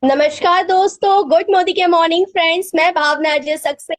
नमस्कार दोस्तों, गुड मोदी के मॉर्निंग फ्रेंड्स। मैं भावना अजय सक्सेना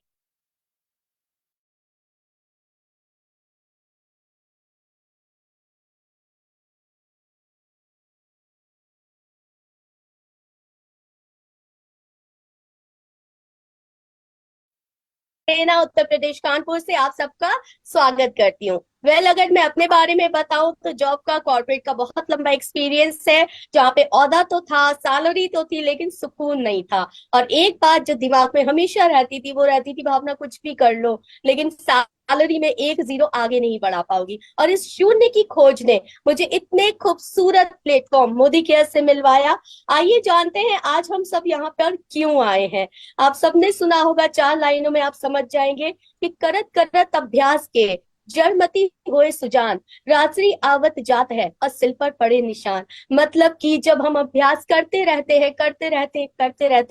उत्तर प्रदेश कानपुर से आप सबका स्वागत करती हूँ। अगर मैं अपने बारे में बताऊं तो जॉब का, कॉर्पोरेट का बहुत लंबा एक्सपीरियंस है। जहाँ पे ओहदा तो था, सैलरी तो थी, लेकिन सुकून नहीं था। और एक बात जो दिमाग में हमेशा रहती थी वो रहती थी, भावना कुछ भी कर लो लेकिन सैलरी में एक जीरो आगे नहीं बढ़ा पाओगी। और इस शून्य की खोज ने मुझे इतने खूबसूरत प्लेटफॉर्म मोदी केयर से मिलवाया। आइए जानते हैं आज हम सब यहाँ पर क्यों आए हैं। आप सबने सुना होगा, 4 लाइनों में आप समझ जाएंगे कि करत करत अभ्यास के जड़मति होए सुजान, रात्रि आवत जात है और सिल पर पड़े निशान। मतलब कि जब हम अभ्यास करते रहते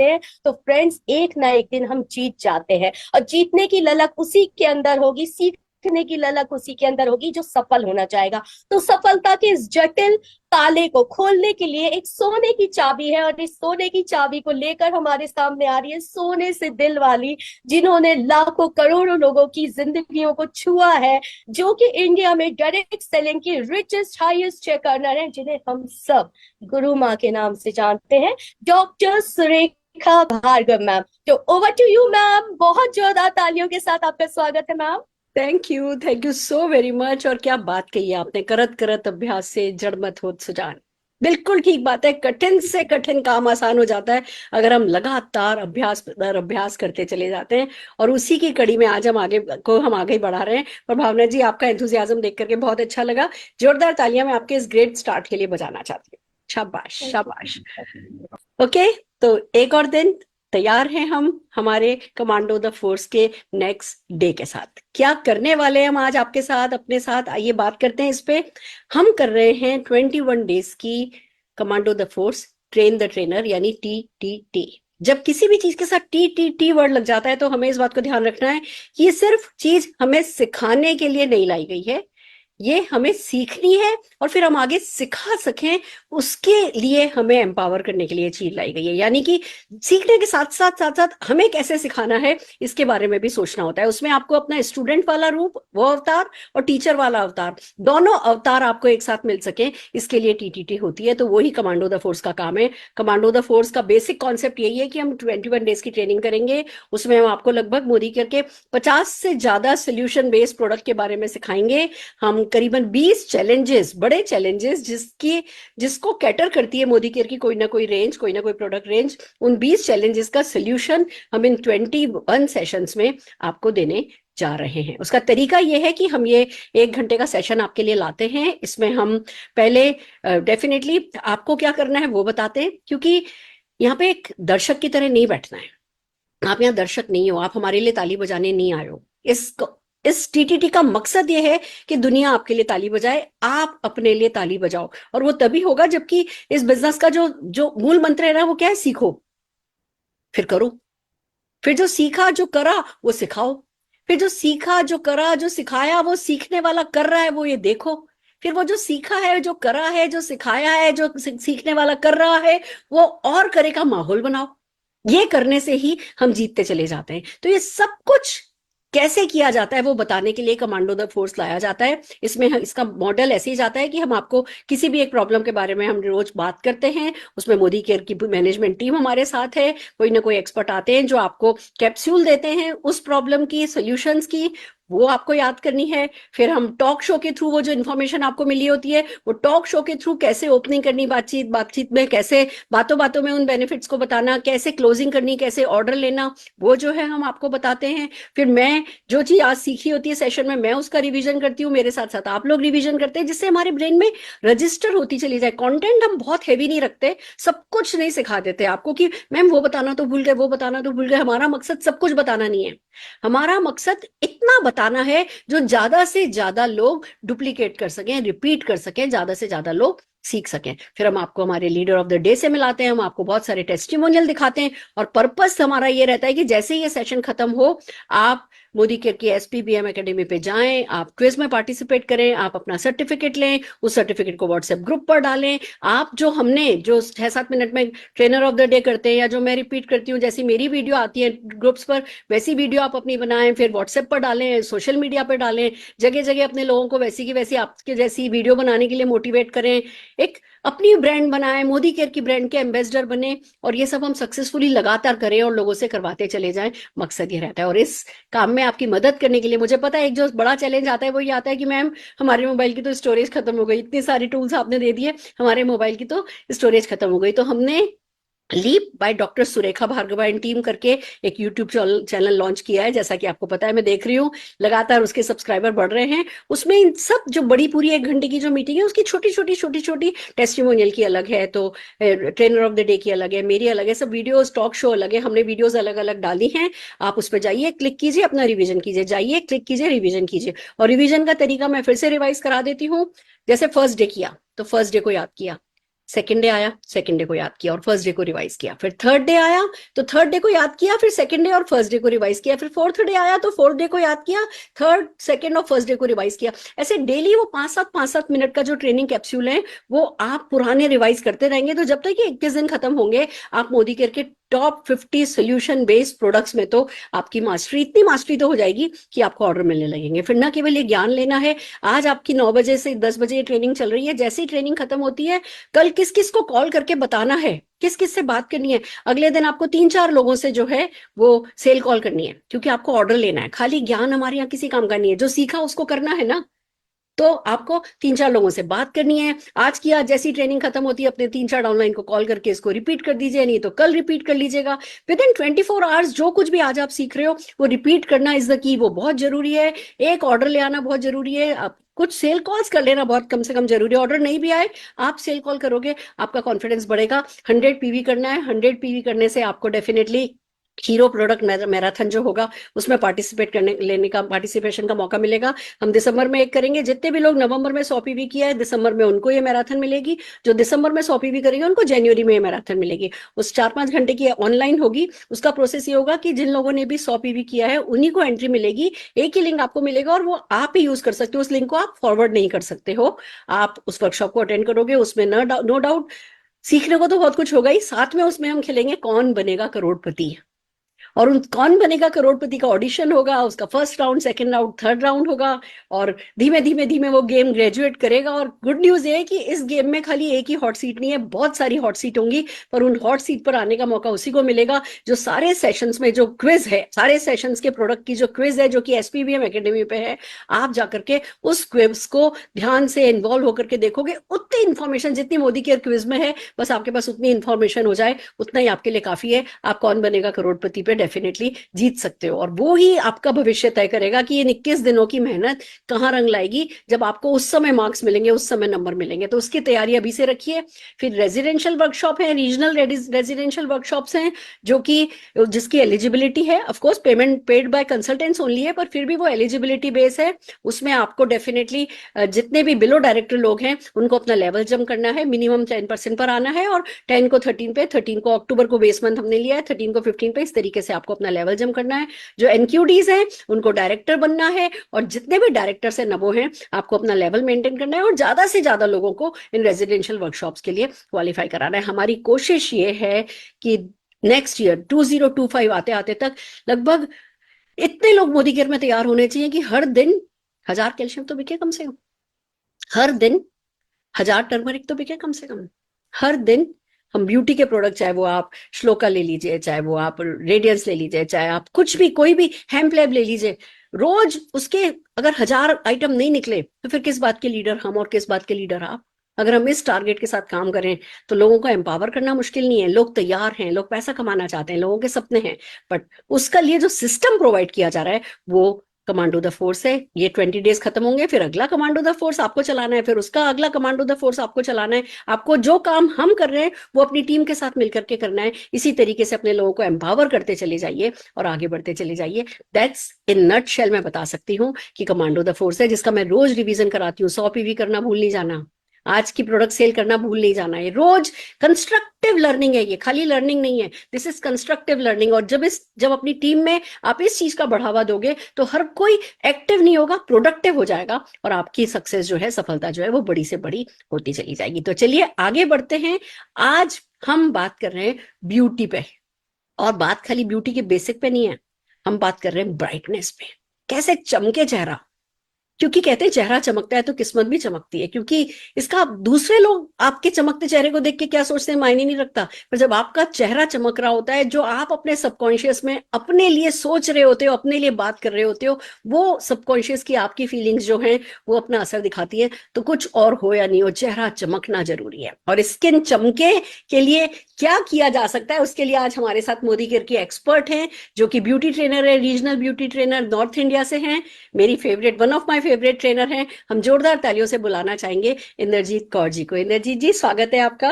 हैं तो फ्रेंड्स एक ना एक दिन हम जीत जाते हैं। और जीतने की ललक उसी के अंदर होगी, सीखने की ललक उसी के अंदर होगी जो सफल होना चाहेगा। तो सफलता के इस जटिल ताले को खोलने के लिए एक सोने की चाबी है, और इस सोने की चाबी को लेकर हमारे सामने आ रही है सोने से दिल वाली, जिन्होंने लाखों करोड़ों लोगों की जिंदगियों को छुआ है, जो कि इंडिया में डायरेक्ट सेलिंग की रिचेस्ट हाईएस्ट चेक अर्नर है, जिन्हें हम सब गुरु माँ के नाम से जानते हैं, डॉक्टर सुरेखा भार्गव मैम। तो ओवर टू यू मैम, बहुत जोरदार तालियों के साथ आपका स्वागत है ma'am. Thank you so very much. और क्या बात कही है आपने, करत करत अभ्यास से जड़ मत होत सुजान। बिल्कुल ठीक बात है। कठिन से कठिन काम आसान हो जाता है अगर हम लगातार अभ्यास पर अभ्यास करते चले जाते हैं। और उसी की कड़ी में आज हम आगे बढ़ा रहे हैं। और भावना जी, आपका एंथुजियाज्म देख करके बहुत अच्छा लगा। जोरदार तालियां मैं आपके इस ग्रेट स्टार्ट के लिए बजाना चाहती हूँ। शाबाश शाबाश। ओके, तो एक और दिन तैयार हैं हम हमारे कमांडो द फोर्स के नेक्स्ट डे के साथ। क्या करने वाले हैं हम आज आपके साथ, अपने साथ, आइए बात करते हैं इस पे। हम कर रहे हैं 21 डेज की commando the force train the trainer, यानी TTT। जब किसी भी चीज के साथ TTT वर्ड लग जाता है तो हमें इस बात को ध्यान रखना है कि ये सिर्फ चीज हमें सिखाने के लिए नहीं लाई गई है, ये हमें सीखनी है और फिर हम आगे सिखा सकें, उसके लिए हमें एम्पावर करने के लिए चीज लाई गई है। यानी कि सीखने के साथ साथ हमें कैसे सिखाना है इसके बारे में भी सोचना होता है। उसमें आपको अपना स्टूडेंट वाला रूप, वो अवतार, और टीचर वाला अवतार, दोनों अवतार आपको एक साथ मिल सके, इसके लिए TTT होती है। तो वही कमांडो द फोर्स का काम है। कमांडो द फोर्स का बेसिक कॉन्सेप्ट यही है कि हम 21 डेज की ट्रेनिंग करेंगे। उसमें हम आपको लगभग मोदी केयर के 50 से ज्यादा सोल्यूशन बेस्ड प्रोडक्ट के बारे में सिखाएंगे। हम करीबन 20 चैलेंजेस, बड़े चैलेंजेस जिसको कैटर करती है मोदी केयर की कोई ना कोई रेंज, कोई ना कोई प्रोडक्ट रेंज, उन 20 चैलेंजेस का सोल्यूशन हम इन 21 सेशंस में आपको देने जा रहे हैं। उसका तरीका यह है कि हम ये 1 घंटे का सेशन आपके लिए लाते हैं। इसमें हम पहले डेफिनेटली आपको क्या करना है वो बताते हैं, क्योंकि यहाँ पे एक दर्शक की तरह नहीं बैठना है। आप यहाँ दर्शक नहीं हो, आप हमारे लिए ताली बजाने नहीं आए हो। इस TTT का मकसद ये है कि दुनिया आपके लिए ताली बजाए, आप अपने लिए ताली बजाओ। और वो तभी होगा जबकि इस बिजनेस का जो जो मूल मंत्र है ना, वो क्या है? सीखो, फिर करो, फिर जो सीखा जो करा वो सिखाओ, फिर जो सीखा जो करा जो सिखाया वो सीखने वाला कर रहा है वो ये देखो, फिर वो जो सीखा है जो करा है जो सिखाया है जो सीखने वाला कर रहा है वो और करे का माहौल बनाओ। ये करने से ही हम जीतते चले जाते हैं। तो ये सब कुछ कैसे किया जाता है वो बताने के लिए कमांडो द फोर्स लाया जाता है। इसमें इसका मॉडल ऐसे ही जाता है कि हम आपको किसी भी एक प्रॉब्लम के बारे में हम रोज बात करते हैं। उसमें मोदी केयर की मैनेजमेंट टीम हमारे साथ है, कोई ना कोई एक्सपर्ट आते हैं जो आपको कैप्सूल देते हैं उस प्रॉब्लम की, सोल्यूशंस की, वो आपको याद करनी है। फिर हम टॉक शो के थ्रू वो जो इन्फॉर्मेशन आपको मिली होती है वो टॉक शो के थ्रू कैसे ओपनिंग करनी, बातचीत बातचीत में कैसे बातों बातों में उन बेनिफिट्स को बताना, कैसे क्लोजिंग करनी, कैसे ऑर्डर लेना, वो जो है हम आपको बताते हैं। फिर मैं जो चीज आज सीखी होती है सेशन में, मैं उसका रिवीजन करती हूँ, मेरे साथ साथ आप लोग रिवीजन करते हैं, जिससे हमारे ब्रेन में रजिस्टर होती चली जाए। कंटेंट हम बहुत हैवी नहीं रखते, सब कुछ नहीं सिखा देते आपको कि मैम वो बताना तो भूल गए, वो बताना तो भूल गए। हमारा मकसद सब कुछ बताना नहीं है, हमारा मकसद इतना बताना है जो ज्यादा से ज्यादा लोग डुप्लीकेट कर सकें, रिपीट कर सकें, ज्यादा से ज्यादा लोग सीख सकें। फिर हम आपको हमारे लीडर ऑफ द डे से मिलाते हैं, हम आपको बहुत सारे टेस्टिमोनियल दिखाते हैं। और पर्पस हमारा ये रहता है कि जैसे ये सेशन खत्म हो, आप मोदी केयर की SPBM एकेडमी पे जाएं, आप क्विज में पार्टिसिपेट करें, आप अपना सर्टिफिकेट लें, उस सर्टिफिकेट को व्हाट्सएप ग्रुप पर डालें। आप जो हमने जो 6-7 मिनट में ट्रेनर ऑफ द डे करते हैं या जो मैं रिपीट करती हूँ, जैसी मेरी वीडियो आती है ग्रुप्स पर, वैसी वीडियो आप अपनी बनाएं, फिर व्हाट्सएप पर डालें, सोशल मीडिया पर डालें, जगह जगह अपने लोगों को वैसी की वैसी आपके जैसी वीडियो बनाने के लिए मोटिवेट करें। एक अपनी ब्रांड बनाएं, मोदी केयर की ब्रांड के एम्बेसडर बने, और ये सब हम सक्सेसफुली लगातार करें और लोगों से करवाते चले जाएं। मकसद ये रहता है। और इस काम में आपकी मदद करने के लिए मुझे पता है एक जो बड़ा चैलेंज आता है वो ये आता है कि मैम हमारे मोबाइल की तो स्टोरेज खत्म हो गई, इतनी सारी टूल्स आपने दे दिए, हमारे मोबाइल की तो स्टोरेज खत्म हो गई। तो हमने leap by doctor Surekha Bhargava and team करके एक यूट्यूब चैनल लॉन्च किया है। जैसा कि आपको पता है, मैं देख रही हूँ लगातार उसके सब्सक्राइबर बढ़ रहे हैं। उसमें इन सब जो बड़ी पूरी 1 घंटे की जो मीटिंग है उसकी छोटी छोटी टेस्टिमोनियल की अलग है, तो ट्रेनर ऑफ द डे की अलग है, मेरी अलग है, सब वीडियोस टॉक शो अलग है, हमने वीडियोस अलग अलग डाली हैं। आप उस पर जाइए, क्लिक कीजिए, अपना रिवीजन कीजिए, जाइए क्लिक कीजिए, रिवीजन कीजिए। और रिवीजन का तरीका मैं फिर से रिवाइज करा देती हूँ। जैसे फर्स्ट डे किया तो फर्स्ट डे को याद किया, सेकंड डे आया सेकंड डे को याद किया और फर्स्ट डे को रिवाइज किया, फिर थर्ड डे आया तो थर्ड डे को याद किया, फिर सेकंड डे और फर्स्ट डे को रिवाइज किया, फिर फोर्थ डे आया तो फोर्थ डे को याद किया, थर्ड सेकंड और फर्स्ट डे को रिवाइज किया। ऐसे डेली वो 5-7 का जो ट्रेनिंग कैप्सूल है वो आप पुराने रिवाइज करते रहेंगे। तो जब तक ये 21 दिन खत्म होंगे, आप मोदी केयर के टॉप 50 सोल्यूशन बेस्ड प्रोडक्ट्स में तो आपकी मास्टरी, इतनी मास्टरी तो हो जाएगी कि आपको ऑर्डर मिलने लगेंगे। फिर ना केवल ये ज्ञान लेना है, आज आपकी 9 बजे से 10 बजे ये ट्रेनिंग चल रही है, जैसे ही ट्रेनिंग खत्म होती है कल किस किस को कॉल करके बताना है, किस किस से बात करनी है। अगले दिन आपको 3-4 लोगों से जो है वो सेल कॉल करनी है, क्योंकि आपको ऑर्डर लेना है। खाली ज्ञान हमारे यहाँ किसी काम का नहीं है, जो सीखा उसको करना है ना। तो आपको 3-4 लोगों से बात करनी है। आज की आज जैसी ट्रेनिंग खत्म होती है, अपने 3-4 डाउनलाइन को कॉल करके इसको रिपीट कर दीजिए, नहीं तो कल रिपीट कर लीजिएगा। विद इन 24 आवर्स जो कुछ भी आज आप सीख रहे हो वो रिपीट करना इज द की, वो बहुत जरूरी है। एक ऑर्डर ले आना बहुत जरूरी है, आप कुछ सेल कॉल्स कर लेना बहुत कम से कम जरूरी है। ऑर्डर नहीं भी आए, आप सेल कॉल करोगे, आपका कॉन्फिडेंस बढ़ेगा। 100 PV करना है, 100 PV करने से आपको डेफिनेटली हीरो प्रोडक्ट मैराथन जो होगा उसमें पार्टिसिपेशन का मौका मिलेगा। हम दिसंबर में एक करेंगे, जितने भी लोग नवंबर में 100 PV किया है दिसंबर में उनको ये मैराथन मिलेगी, जो दिसंबर में 100 PV करेंगे उनको जनवरी में ये मैराथन मिलेगी। उस 4-5 घंटे की ऑनलाइन होगी। उसका प्रोसेस ये होगा कि जिन लोगों ने भी 100 PV किया है उन्हीं को एंट्री मिलेगी, एक ही लिंक आपको मिलेगा और वो आप ही यूज कर सकते हो। उस लिंक को आप फॉरवर्ड नहीं कर सकते हो। आप उस वर्कशॉप को अटेंड करोगे, उसमें नो डाउट सीखने को तो बहुत कुछ होगा ही, साथ में उसमें हम खेलेंगे कौन बनेगा करोड़पति। और उन कौन बनेगा करोड़पति का ऑडिशन होगा, उसका first round, second round, third round होगा, और धीमे धीमे धीमे वो गेम ग्रेजुएट करेगा। और गुड न्यूज ये है कि इस गेम में खाली एक ही हॉट सीट नहीं है, बहुत सारी हॉट सीट होंगी, पर उन हॉट सीट पर आने का मौका उसी को मिलेगा जो सारे सेशंस में जो क्विज है, सारे सेशंस के प्रोडक्ट की जो क्विज है जो कि SPBM एकेडमी पे है, आप जाकर के उस क्विज को ध्यान से इन्वॉल्व होकर के देखोगे। उतनी इन्फॉर्मेशन जितनी मोदी केयर क्विज में है, बस आपके पास उतनी इन्फॉर्मेशन हो जाए, उतना ही आपके लिए काफी है। आप कौन बनेगा करोड़पति पे डेफिनेटली जीत सकते हो, और वो ही आपका भविष्य तय करेगा कि ये 21 दिनों की मेहनत कहाँ रंग लाएगी। जब आपको उस समय मार्क्स मिलेंगे, उस समय नंबर मिलेंगे, तो उसकी तैयारी अभी से रखिए। फिर रेजिडेंशियल वर्कशॉप है, रीजनल रेजिडेंशियल वर्कशॉप्स हैं, जो कि जिसकी एलिजिबिलिटी है, of course payment paid by consultants only है, पर फिर भी वो एलिजिबिलिटी बेस है। उसमें आपको डेफिनेटली जितने भी बिलो डायरेक्टर लोग हैं उनको अपना लेवल जम करना है, मिनिमम 10% पर आना है, और 10 को 13 पे, 13 को अक्टूबर को बेस मंथ हमने लिया है, 13 को 15 पे, इस तरीके से आपको अपना लेवल जम करना है। जो NQDs हैं उनको डायरेक्टर बनना है, और जितने भी डायरेक्टर से नबो हैं आपको अपना लेवल मेंटेन करना है, और ज्यादा से ज्यादा लोगों को इन रेजिडेंशियल वर्कशॉप्स के लिए क्वालिफाई कराना है। हमारी कोशिश ये है कि नेक्स्ट ईयर 2025 आते आते तक लगभग इतने लोग मोदी केयर में तैयार होने चाहिए कि हर दिन 1000 कैल्शियम तो बिके कम से कम, हर दिन 1000 टर्मरिक तो बिके कम से कम, हर दिन हम ब्यूटी के प्रोडक्ट, चाहे वो आप श्लोका ले लीजिए, चाहे वो आप रेडियंस ले लीजिए, चाहे आप कुछ भी कोई भी हेम्पलैब ले लीजिए, रोज उसके अगर 1000 आइटम नहीं निकले तो फिर किस बात के लीडर हम और किस बात के लीडर आप। अगर हम इस टारगेट के साथ काम करें तो लोगों को एम्पावर करना मुश्किल नहीं है, लोग तैयार हैं, लोग पैसा कमाना चाहते हैं, लोगों के सपने हैं, बट उसका लिए जो सिस्टम प्रोवाइड किया जा रहा है वो कमांडो द फोर्स है। ये 20 डेज खत्म होंगे, फिर अगला कमांडो द फोर्स आपको चलाना है, फिर उसका अगला कमांडो द फोर्स आपको चलाना है। आपको जो काम हम कर रहे हैं वो अपनी टीम के साथ मिलकर के करना है। इसी तरीके से अपने लोगों को एम्पावर करते चले जाइए और आगे बढ़ते चले जाइए। दैट्स इन नट शेल मैं बता सकती हूँ कि कमांडो द फोर्स है, जिसका मैं रोज रिवीजन कराती हूँ। 100 PV करना भूल नहीं जाना, आज की प्रोडक्ट सेल करना भूल नहीं जाना है। रोज कंस्ट्रक्टिव लर्निंग है, ये खाली लर्निंग नहीं है, दिस इज कंस्ट्रक्टिव लर्निंग। और जब अपनी टीम में आप इस चीज का बढ़ावा दोगे तो हर कोई एक्टिव नहीं होगा, प्रोडक्टिव हो जाएगा, और आपकी सक्सेस जो है, सफलता जो है, वो बड़ी से बड़ी होती चली जाएगी। तो चलिए आगे बढ़ते हैं। आज हम बात कर रहे हैं ब्यूटी पे, और बात खाली ब्यूटी के बेसिक पे नहीं है, हम बात कर रहे हैं ब्राइटनेस पे, कैसे चमके चेहरा। क्योंकि कहते हैं चेहरा चमकता है तो किस्मत भी चमकती है, क्योंकि इसका दूसरे लोग आपके चमकते चेहरे को देख के क्या सोचते हैं मायने नहीं रखता, पर जब आपका चेहरा चमक रहा होता है, जो आप अपने सबकॉन्शियस में अपने लिए सोच रहे होते हो, अपने लिए बात कर रहे होते हो, वो सबकॉन्शियस की आपकी फीलिंग्स जो हैं वो अपना असर दिखाती है। तो कुछ और हो या नहीं हो, चेहरा चमकना जरूरी है। और स्किन चमके के लिए क्या किया जा सकता है, उसके लिए आज हमारे साथ मोदी केयर की एक्सपर्ट हैं, जो कि ब्यूटी ट्रेनर है, regional beauty trainer north India से हैं, मेरी favourite, one of my favourite trainer हैं। हम जोरदार तालियों से बुलाना चाहेंगे इंद्रजीत कौर जी को। इंद्रजीत जी, स्वागत है आपका।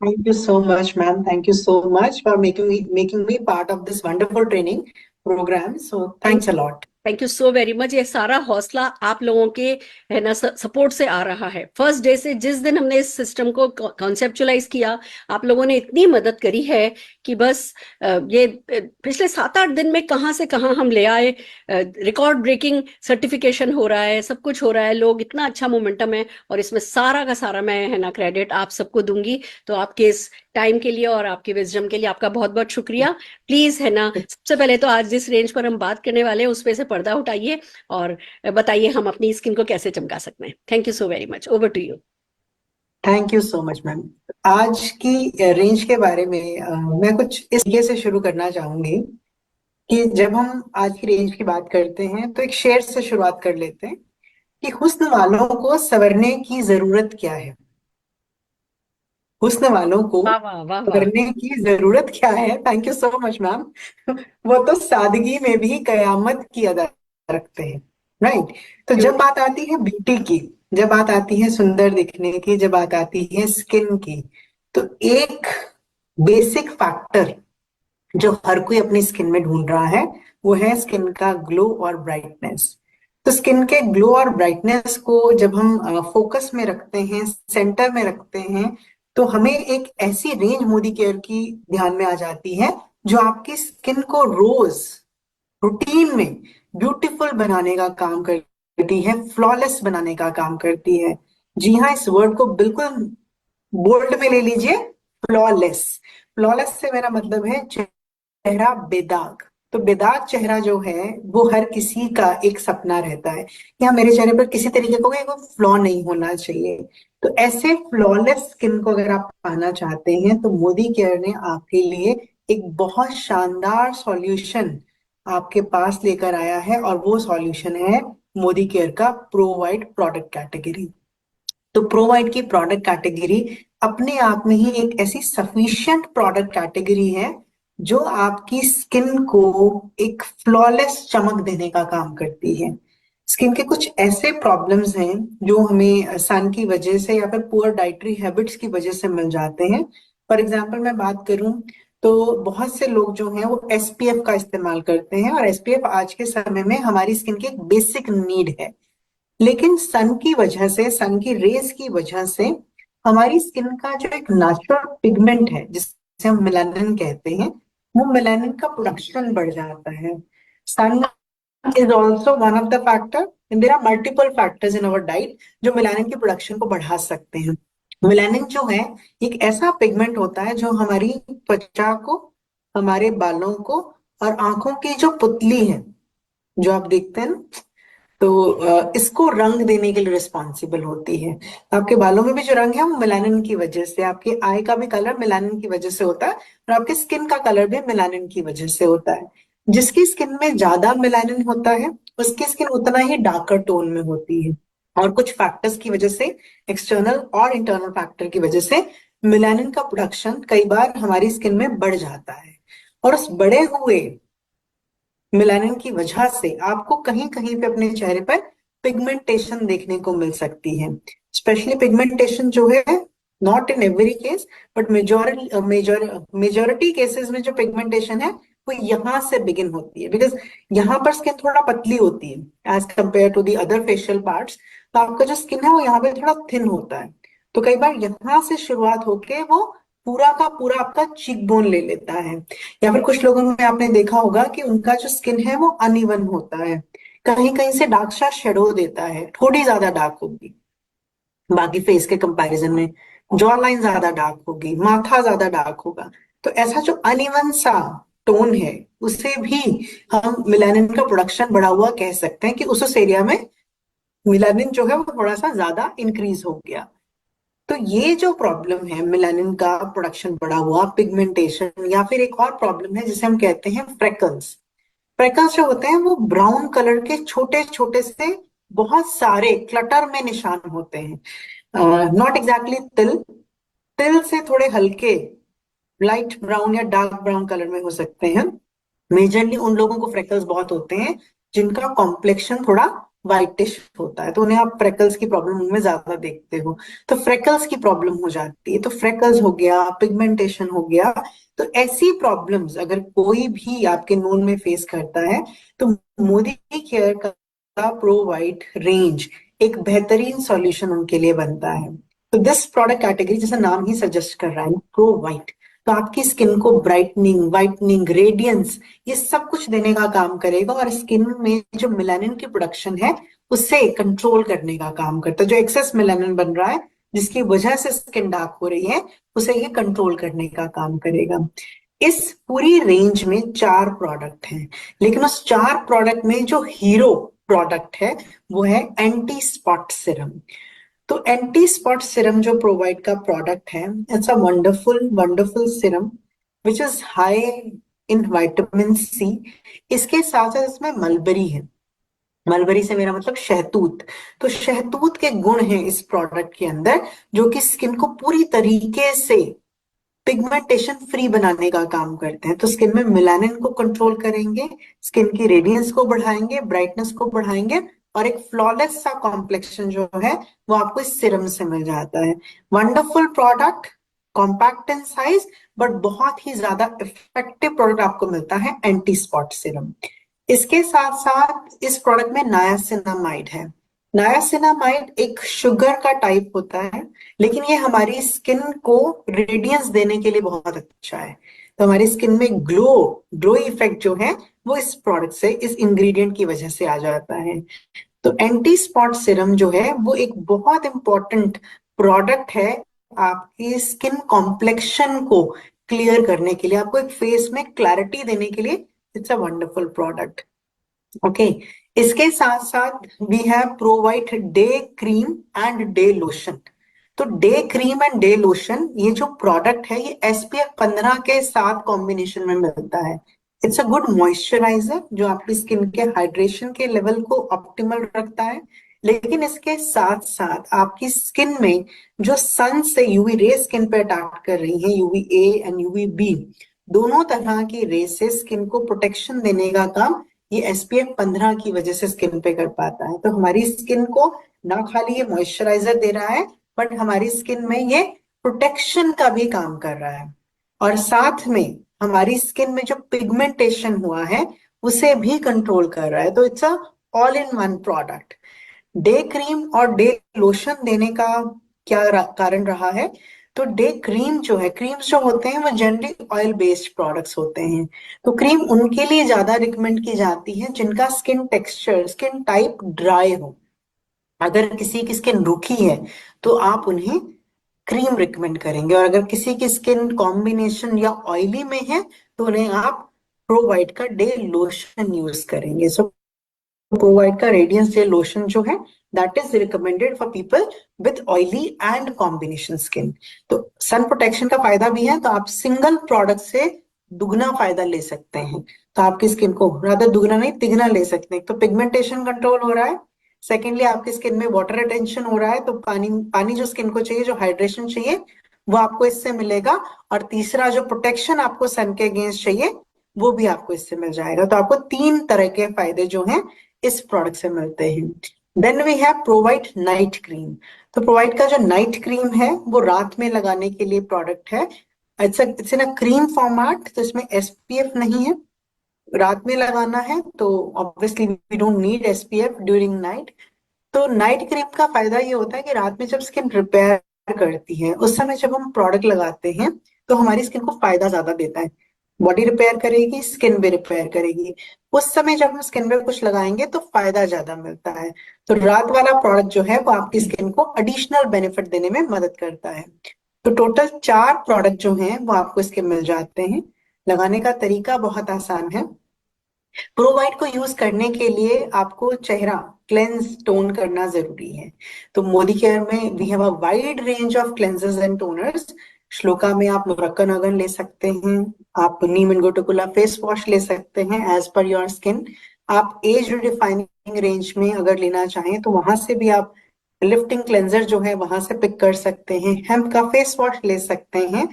Thank you so much, ma'am. Thank you so much for making me part of this wonderful training program. So thanks a lot. Thank you so very much. ये सारा हौसला आप लोगों के है ना सपोर्ट से आ रहा है। फर्स्ट डे से जिस दिन हमने इस सिस्टम को कॉन्सेप्चुलाइज किया, आप लोगों ने इतनी मदद करी है कि बस ये पिछले 7-8 दिन में कहाँ से कहाँ हम ले आए। रिकॉर्ड ब्रेकिंग सर्टिफिकेशन हो रहा है, सब कुछ हो रहा है, लोग, इतना अच्छा मोमेंटम है, और इसमें सारा का सारा मैं है ना क्रेडिट आप सबको दूंगी। तो आपके इस टाइम के लिए और आपके विजडम के लिए आपका बहुत बहुत शुक्रिया। प्लीज है ना, सबसे पहले तो आज जिस रेंज पर हम बात करने वाले हैं उस पे से पर्दा उठाइए और बताइए हम अपनी स्किन को कैसे चमका सकते हैं। Thank you so very much, over to you. Thank you so much, ma'am. आज की रेंज के बारे में मैं कुछ इस तरीके से शुरू करना चाहूंगी कि जब हम आज की रेंज की बात करते हैं तो एक शेर से शुरुआत कर लेते हैं कि हुस्न वालों को संवरने की जरूरत क्या है। हुस्न वालों को वाह वाह वाह वाह। संवरने की जरूरत क्या है। Thank you so much, ma'am. वो तो सादगी में भी कयामत की अदा रखते हैं। राइट। तो जब बात आती है ब्यूटी की, जब बात आती है सुंदर दिखने की, जब बात आती है स्किन की, तो एक बेसिक फैक्टर जो हर कोई अपनी स्किन में ढूंढ रहा है वो है स्किन का ग्लो और ब्राइटनेस। तो स्किन के ग्लो और ब्राइटनेस को जब हम फोकस में रखते हैं, सेंटर में रखते हैं, तो हमें एक ऐसी रेंज मोदी केयर की ध्यान में आ जाती है जो आपकी स्किन को रोज रूटीन में ब्यूटीफुल बनाने का काम करती है, फ्लॉलेस बनाने का काम करती है। जी हाँ, इस वर्ड को बिल्कुल बोल्ड में ले लीजिए, फ्लॉलेस। फ्लॉलेस से मेरा मतलब है चेहरा बेदाग। तो बेदाग चेहरा जो है वो हर किसी का एक सपना रहता है कि हाँ, मेरे चेहरे पर किसी तरीके का कोई फ्लॉ नहीं होना चाहिए। तो ऐसे फ्लॉलेस स्किन को अगर आप पाना चाहते हैं तो मोदी केयर ने आपके लिए एक बहुत शानदार सॉल्यूशन आपके पास लेकर आया है, और वो सॉल्यूशन है मोदी केयर का प्रो वाइट प्रोडक्ट कैटेगरी। तो प्रो वाइट की प्रोडक्ट कैटेगरी अपने आप में ही एक ऐसी सफिशिएंट प्रोडक्ट कैटेगरी है जो आपकी स्किन को एक फ्लॉलेस चमक देने का काम करती है। स्किन के कुछ ऐसे प्रॉब्लम्स हैं जो हमें सन की वजह से या फिर पुअर डाइटरी हैबिट्स की वजह से मिल जाते हैं। फॉर एग्जाम्पल मैं बात करूं तो बहुत से लोग जो हैं वो एसपीएफ का इस्तेमाल करते हैं, और एसपीएफ आज के समय में हमारी स्किन की एक बेसिक नीड है। लेकिन सन की वजह से, सन की रेज की वजह से हमारी स्किन का जो एक नेचुरल पिगमेंट है जिसे हम मेलानिन कहते हैं, वो मेलानिन का प्रोडक्शन बढ़ जाता है। Sun is also one of the factor, and there are multiple factors in our diet जो मेलानिन की प्रोडक्शन को बढ़ा सकते हैं। मेलानिन जो है एक ऐसा पिगमेंट होता है जो हमारी त्वचा को, हमारे बालों को और आंखों की जो पुतली है जो आप देखते हैं ना, तो इसको रंग देने के लिए रिस्पॉन्सिबल होती है। आपके बालों में भी जो रंग है वो मेलानिन की वजह से, आपके आई का भी कलर मेलानिन की वजह से होता है, और आपके स्किन का कलर भी मेलानिन की वजह से होता है। जिसकी स्किन में ज्यादा मेलानिन होता है उसकी स्किन उतना ही डार्कर टोन में होती है, और कुछ फैक्टर्स की वजह से, एक्सटर्नल और इंटरनल फैक्टर की वजह से मेलानिन का प्रोडक्शन कई बार हमारी स्किन में बढ़ जाता है, और उस बढ़े हुए मेलानिन की वजह से आपको कहीं कहीं पे अपने चेहरे पर पिगमेंटेशन देखने को मिल सकती है। स्पेशली पिगमेंटेशन जो है, not in every case but majority cases में जो पिगमेंटेशन है वो यहाँ से बिगिन होती है, बिकॉज यहाँ पर स्किन थोड़ा पतली होती है as compare to the other facial parts. तो आपका जो स्किन है वो यहाँ पे थोड़ा थिन होता है। तो कई बार यहाँ से शुरुआत होके वो पूरा का पूरा आपका चीक बोन ले लेता है। या फिर कुछ लोगों में आपने देखा होगा कि उनका जो स्किन है वो अनइवन होता है, कहीं कहीं से डार्क सा शेडो देता है, थोड़ी ज्यादा डार्क होगी बाकी फेस के कंपैरिजन में, जॉ लाइन ज्यादा डार्क होगी, माथा ज्यादा डार्क होगा। तो ऐसा जो अनइवन सा टोन है उसे भी हम मिलानिन का प्रोडक्शन बढ़ा हुआ कह सकते हैं कि उस एरिया में मिलानिन जो है वो थोड़ा सा ज्यादा इंक्रीज हो गया। तो ये जो प्रॉब्लम है मिलानिन का प्रोडक्शन बढ़ा हुआ, पिगमेंटेशन, या फिर एक और प्रॉब्लम है जिसे हम कहते हैं फ्रेकल्स। फ्रेकल्स जो होते हैं वो ब्राउन कलर के छोटे छोटे से बहुत सारे क्लटर में निशान होते हैं, नॉट एग्जैक्टली तिल, तिल से थोड़े हल्के लाइट ब्राउन या डार्क ब्राउन कलर में हो सकते हैं। मेजरली उन लोगों को फ्रेकल्स बहुत होते हैं जिनका कॉम्प्लेक्शन थोड़ा वाइटिश होता है, तो उन्हें आप फ्रेकल्स की प्रॉब्लम उनमें ज्यादा देखते हो। तो फ्रेकल्स की प्रॉब्लम हो जाती है, तो फ्रेकल्स हो गया, पिगमेंटेशन हो गया। तो ऐसी प्रॉब्लम्स अगर कोई भी आपके नोन में फेस करता है तो मोदी केयर का प्रो वाइट रेंज एक बेहतरीन सॉल्यूशन उनके लिए बनता है। तो दिस प्रोडक्ट कैटेगरी, जैसा नाम ही सजेस्ट कर रहा है, प्रो वाइट, तो आपकी स्किन को ब्राइटनिंग, वाइटनिंग, रेडियंस, ये सब कुछ देने का काम करेगा और स्किन में जो मेलानिन की प्रोडक्शन है उसे कंट्रोल करने का काम करता है। जो एक्सेस मेलानिन बन रहा है जिसकी वजह से स्किन डार्क हो रही है उसे ये कंट्रोल करने का काम करेगा। इस पूरी रेंज में 4 प्रोडक्ट हैं, लेकिन उस 4 प्रोडक्ट में जो हीरो प्रोडक्ट है वो है एंटी स्पॉट सिरम। तो एंटी स्पॉट सिरम जो प्रोवाइड का प्रोडक्ट है, it's a wonderful wonderful serum which is high in vitamin C. इसके साथ साथ इसमें मलबरी है, मलबरी से मेरा मतलब शहतूत। तो शहतूत के गुण हैं इस प्रोडक्ट के अंदर जो कि स्किन को पूरी तरीके से पिगमेंटेशन फ्री बनाने का काम करते हैं। तो स्किन में मेलानिन को कंट्रोल करेंगे, स्किन की रेडियंस को बढ़ाएंगे, ब्राइटनेस को बढ़ाएंगे, और एक फ्लॉलेस सा कॉम्प्लेक्शन जो है वो आपको इस सिरम से मिल जाता है। Wonderful product, compact in size, but बहुत ही ज्यादा इफेक्टिव प्रोडक्ट आपको मिलता है एंटी स्पॉट सिरम। इसके साथ साथ इस प्रोडक्ट में नायासिनामाइड है। नायासिनामाइड एक शुगर का टाइप होता है, लेकिन ये हमारी स्किन को रेडियंस देने के लिए बहुत अच्छा है। तो हमारी स्किन में ग्लो इफेक्ट जो है वो इस प्रोडक्ट से, इस इंग्रेडिएंट की वजह से आ जाता है। तो एंटी स्पॉट सिरम जो है वो एक बहुत इंपॉर्टेंट प्रोडक्ट है आपकी स्किन कॉम्प्लेक्शन को क्लियर करने के लिए, आपको एक फेस में क्लैरिटी देने के लिए। It's a wonderful product. Okay, इसके साथ साथ we have provide day cream and day lotion. तो day cream and day lotion ये जो प्रोडक्ट है ये SPF 15 के साथ कॉम्बिनेशन में मिलता है। इट्स अ गुड मॉइस्चराइजर जो आपकी स्किन के हाइड्रेशन के लेवल को ऑप्टिमल रखता है, लेकिन इसके साथ साथ आपकी स्किन में जो सन से यूवी रे स्किन पे अटैक कर रही है, UVA एंड UVB, दोनों तरह की रे से स्किन को प्रोटेक्शन देने का काम ये SPF 15 की वजह से स्किन पे कर पाता है। तो हमारी स्किन को ना खाली ये मॉइस्चराइजर दे रहा है, बट हमारी स्किन में ये प्रोटेक्शन का भी काम कर रहा है, और साथ में हमारी स्किन में जो पिगमेंटेशन हुआ है उसे भी कंट्रोल कर रहा है। तो it's a all in one product. Day cream और डे लोशन देने का क्या कारण रहा है? तो डे क्रीम जो है, क्रीम्स जो होते हैं वो जनरली ऑयल बेस्ड प्रोडक्ट्स होते हैं, तो क्रीम उनके लिए ज्यादा रिकमेंड की जाती है जिनका skin texture, skin type dry हो। अगर किसी की स्किन रूखी है तो आप उन्हें क्रीम रिकमेंड करेंगे, और अगर किसी की स्किन कॉम्बिनेशन या ऑयली में है तो उन्हें आप प्रोवाइड का डे लोशन यूज करेंगे। सो प्रोवाइड का रेडियंस डे लोशन जो है that is recommended for people with oily and combination skin. तो सन प्रोटेक्शन का फायदा भी है, तो आप सिंगल प्रोडक्ट से दुगना फायदा ले सकते हैं। तो आपकी स्किन को रादर दुगना नहीं तिगना ले सकते हैं। तो पिगमेंटेशन कंट्रोल हो रहा है, सेकेंडली आपकी स्किन में वाटर रिटेंशन हो रहा है, तो पानी पानी जो स्किन को चाहिए, जो हाइड्रेशन चाहिए वो आपको इससे मिलेगा, और तीसरा जो प्रोटेक्शन आपको सन के अगेंस्ट चाहिए वो भी आपको इससे मिल जाएगा। तो आपको 3 तरह के फायदे जो हैं इस प्रोडक्ट से मिलते हैं। Then we have provide night cream. तो प्रोवाइड का जो नाइट क्रीम है वो रात में लगाने के लिए प्रोडक्ट है। It's in a cream format, तो इसमें SPF नहीं है, रात में लगाना है तो obviously we don't need SPF during night. तो नाइट क्रीम का फायदा ये होता है कि रात में जब स्किन रिपेयर करती है, उस समय जब हम प्रोडक्ट लगाते हैं तो हमारी स्किन को फायदा ज्यादा देता है। बॉडी रिपेयर करेगी, स्किन भी रिपेयर करेगी। उस समय जब हम स्किन पे कुछ लगाएंगे तो फायदा ज्यादा मिलता है। तो रात वाला प्रोडक्ट जो है वो आपकी स्किन को एडिशनल बेनिफिट देने में मदद करता है। तो टोटल 4 प्रोडक्ट जो हैं वो आपको इसके मिल जाते हैं। लगाने का तरीका बहुत आसान है। प्रोवाइड को यूज करने के लिए आपको चेहरा क्लेंस टोन करना जरूरी है। तो मोदी केयर में we have a wide range of cleansers and toners. श्लोका में आप मुरक्कनगन ले सकते हैं, आप नीम गोटोकुला फेस वॉश ले सकते हैं एज पर योर स्किन। आप एज रिफाइनिंग रेंज में अगर लेना चाहें तो वहां से भी आप लिफ्टिंग क्लेंजर जो है वहां से पिक कर सकते हैं। हेम्प का फेस वॉश ले सकते हैं,